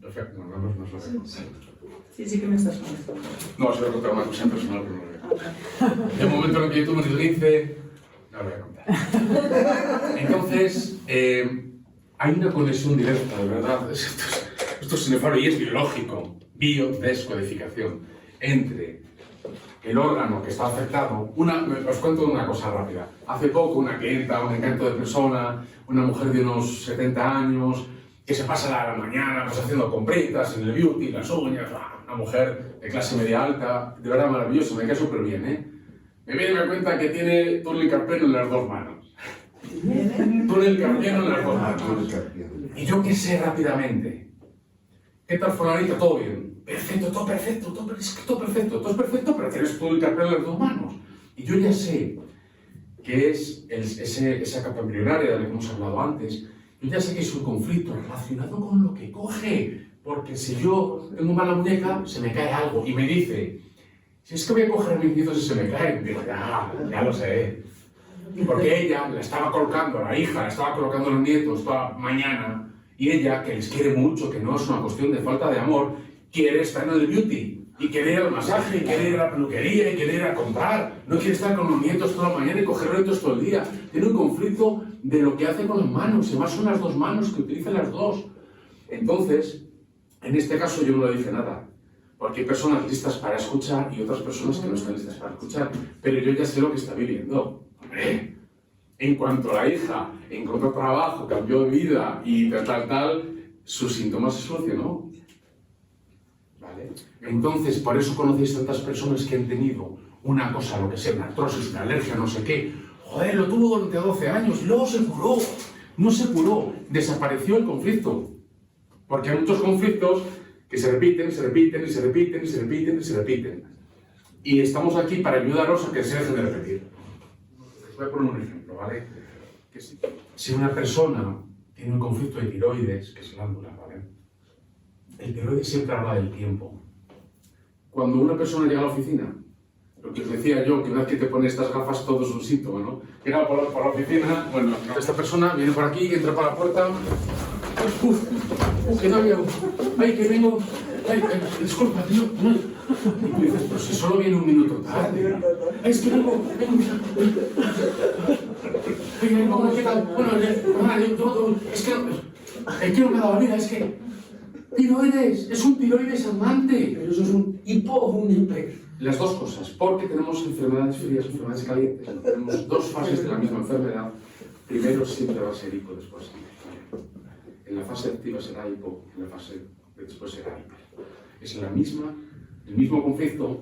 Perfecto, no es lo que... Sí que me estás contando. No, os voy a contar una cosa personal, pero no lo voy a contar. En el momento en el que yo tuve un esguince, no lo voy a contar. Entonces, hay una conexión directa, de verdad. Esto es inefable y es biológico, biodescodificación, entre el órgano que está afectado. Os cuento una cosa rápida. Hace poco una clienta, un encanto de persona, una mujer de unos 70 años, que se pasa la mañana pues, haciendo compritas en el beauty, las uñas, una mujer de clase media alta, de verdad maravilloso, me cae súper bien, ¿eh? Me viene y me cuenta que tiene todo el carpeno en las 2 manos. túnel carpiano en las dos manos. Y yo qué sé rápidamente. ¿Qué tal, fulanito? ¿Todo bien? Perfecto, todo perfecto, todo es perfecto, pero tienes túnel carpiano en las dos manos. Y yo ya sé que es esa capa embrionaria de la que hemos hablado antes. Yo ya sé que es un conflicto relacionado con lo que coge. Porque si yo tengo mala muñeca, se me cae algo. Y me dice, si es que voy a coger a mis nietos y se me caen, digo, ya lo sé. Porque ella la estaba colocando, la hija la estaba colocando a los nietos toda mañana. Y ella, que les quiere mucho, que no es una cuestión de falta de amor, quiere estar en el beauty. Y quiere ir al masaje, y quiere ir a la peluquería, y quiere ir a comprar. No quiere estar con los nietos toda la mañana y coger retos todo el día. Tiene un conflicto de lo que hace con las manos. Y además son las dos manos que utilizan las dos. Entonces, en este caso yo no le dije nada. Porque hay personas listas para escuchar y otras personas que no están listas para escuchar. Pero yo ya sé lo que está viviendo. Hombre, en cuanto a la hija encontró trabajo, cambió de vida y tal, sus síntomas se solucionó. ¿Vale? Entonces, por eso conocéis tantas personas que han tenido una cosa, lo que sea, una artrosis, una alergia, no sé qué. Joder, lo tuvo durante 12 años, luego se curó. No se curó, desapareció el conflicto. Porque hay muchos conflictos que se repiten, se repiten, y se repiten, y se repiten, y se repiten. Y estamos aquí para ayudaros a que se dejen de repetir. Les voy a poner un ejemplo, ¿vale? Que si una persona tiene un conflicto de tiroides, que es glándula, ¿vale? El tiroides siempre habla del tiempo. Cuando una persona llega a la oficina, lo que os decía yo, que una vez que te pones estas gafas todo es un síntoma, ¿no? Llega por la oficina, bueno, esta persona viene por aquí, entra por la puerta, que no había, ay, que vengo, ay, disculpa, no. Y tú dices, pero si solo viene un minuto tarde. Ay, es que vengo, ay, ¿qué tal? Bueno, es que no me ha dado la vida, es que tiroides, es un tiroides andante. Pero eso es un hipo o un hiper. Las dos cosas, porque tenemos enfermedades frías, enfermedades calientes, tenemos dos fases de la misma enfermedad. Primero siempre va a ser hipo, después hiper. En la fase activa será hipo, en la fase después será hiper. Es el mismo conflicto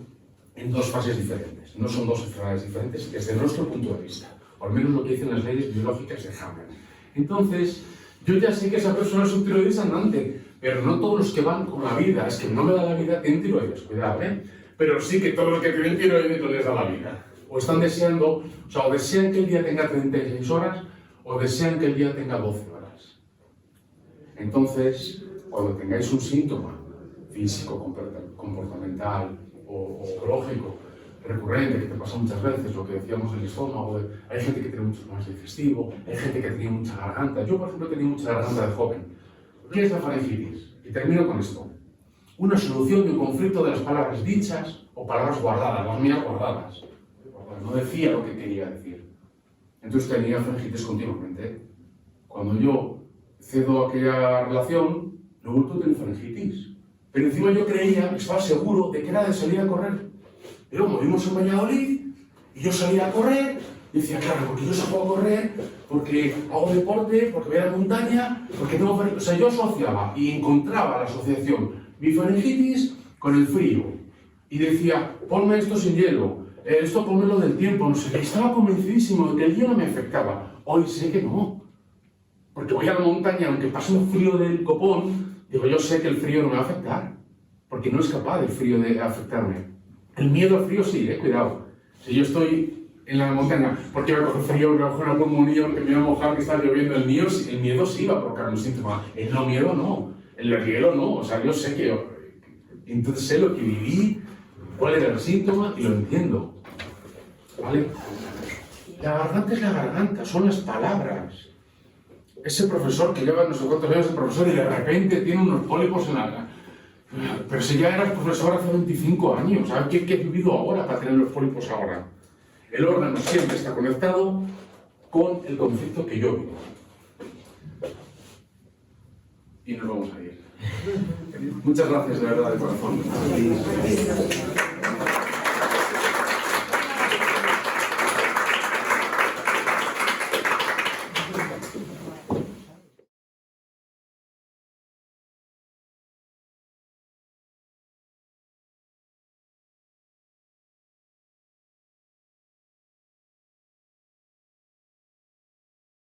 en dos fases diferentes. No son dos enfermedades diferentes desde nuestro punto de vista, o al menos lo que dicen las leyes biológicas de Hammer. Entonces, yo ya sé que esa persona es un tiroides andante, pero no todos los que van con la vida, es que no me da la vida, tienen tiroides, cuidado, ¿eh? Pero sí que todos los que tienen tiroides no les da la vida. O están deseando, o desean que el día tenga 36 horas, o desean que el día tenga 12 horas. Entonces, cuando tengáis un síntoma físico, comportamental o oncológico recurrente, que te pasa muchas veces, lo que decíamos del estómago, hay gente que tiene mucho más digestivo, hay gente que tiene mucha garganta. Yo, por ejemplo, tenía mucha garganta de joven. ¿Qué es la faringitis? Y termino con esto. Una solución de un conflicto de las palabras dichas o palabras guardadas, las mías guardadas. No decía lo que quería decir. Entonces tenía faringitis continuamente. Cuando yo cedo aquella relación, no he vuelto a tener faringitis. Pero encima yo creía, estaba seguro de que era de salir a correr. Pero movimos en Valladolid y yo salía a correr y decía, claro, porque yo salgo a correr, porque hago deporte, porque voy a la montaña, porque tengo faringitis. O sea, yo asociaba y encontraba la asociación mi faringitis con el frío. Y decía, ponme esto sin hielo, esto ponmelo del tiempo, no sé qué. Estaba convencidísimo de que el hielo me afectaba. Hoy sé que no. Porque voy a la montaña, aunque pase un frío del copón, digo, yo sé que el frío no me va a afectar. Porque no es capaz el frío de afectarme. El miedo al frío sí, cuidado. Si yo estoy en la montaña, porque voy a coger frío, voy a coger una pulmonía, que me voy a mojar, que está lloviendo, el miedo sí va a provocar un síntoma. El no miedo no. El hielo no. O sea, yo sé que... Entonces sé lo que viví, cuál era el síntoma y lo entiendo. ¿Vale? La garganta es la garganta, son las palabras. Ese profesor que lleva no sé cuántos años de profesor y de repente tiene unos pólipos en la... Pero si ya eras profesor hace 25 años, ¿sabes qué he vivido ahora para tener los pólipos ahora? El órgano siempre está conectado con el conflicto que yo vivo. Y nos vamos a ir. Muchas gracias de verdad de corazón.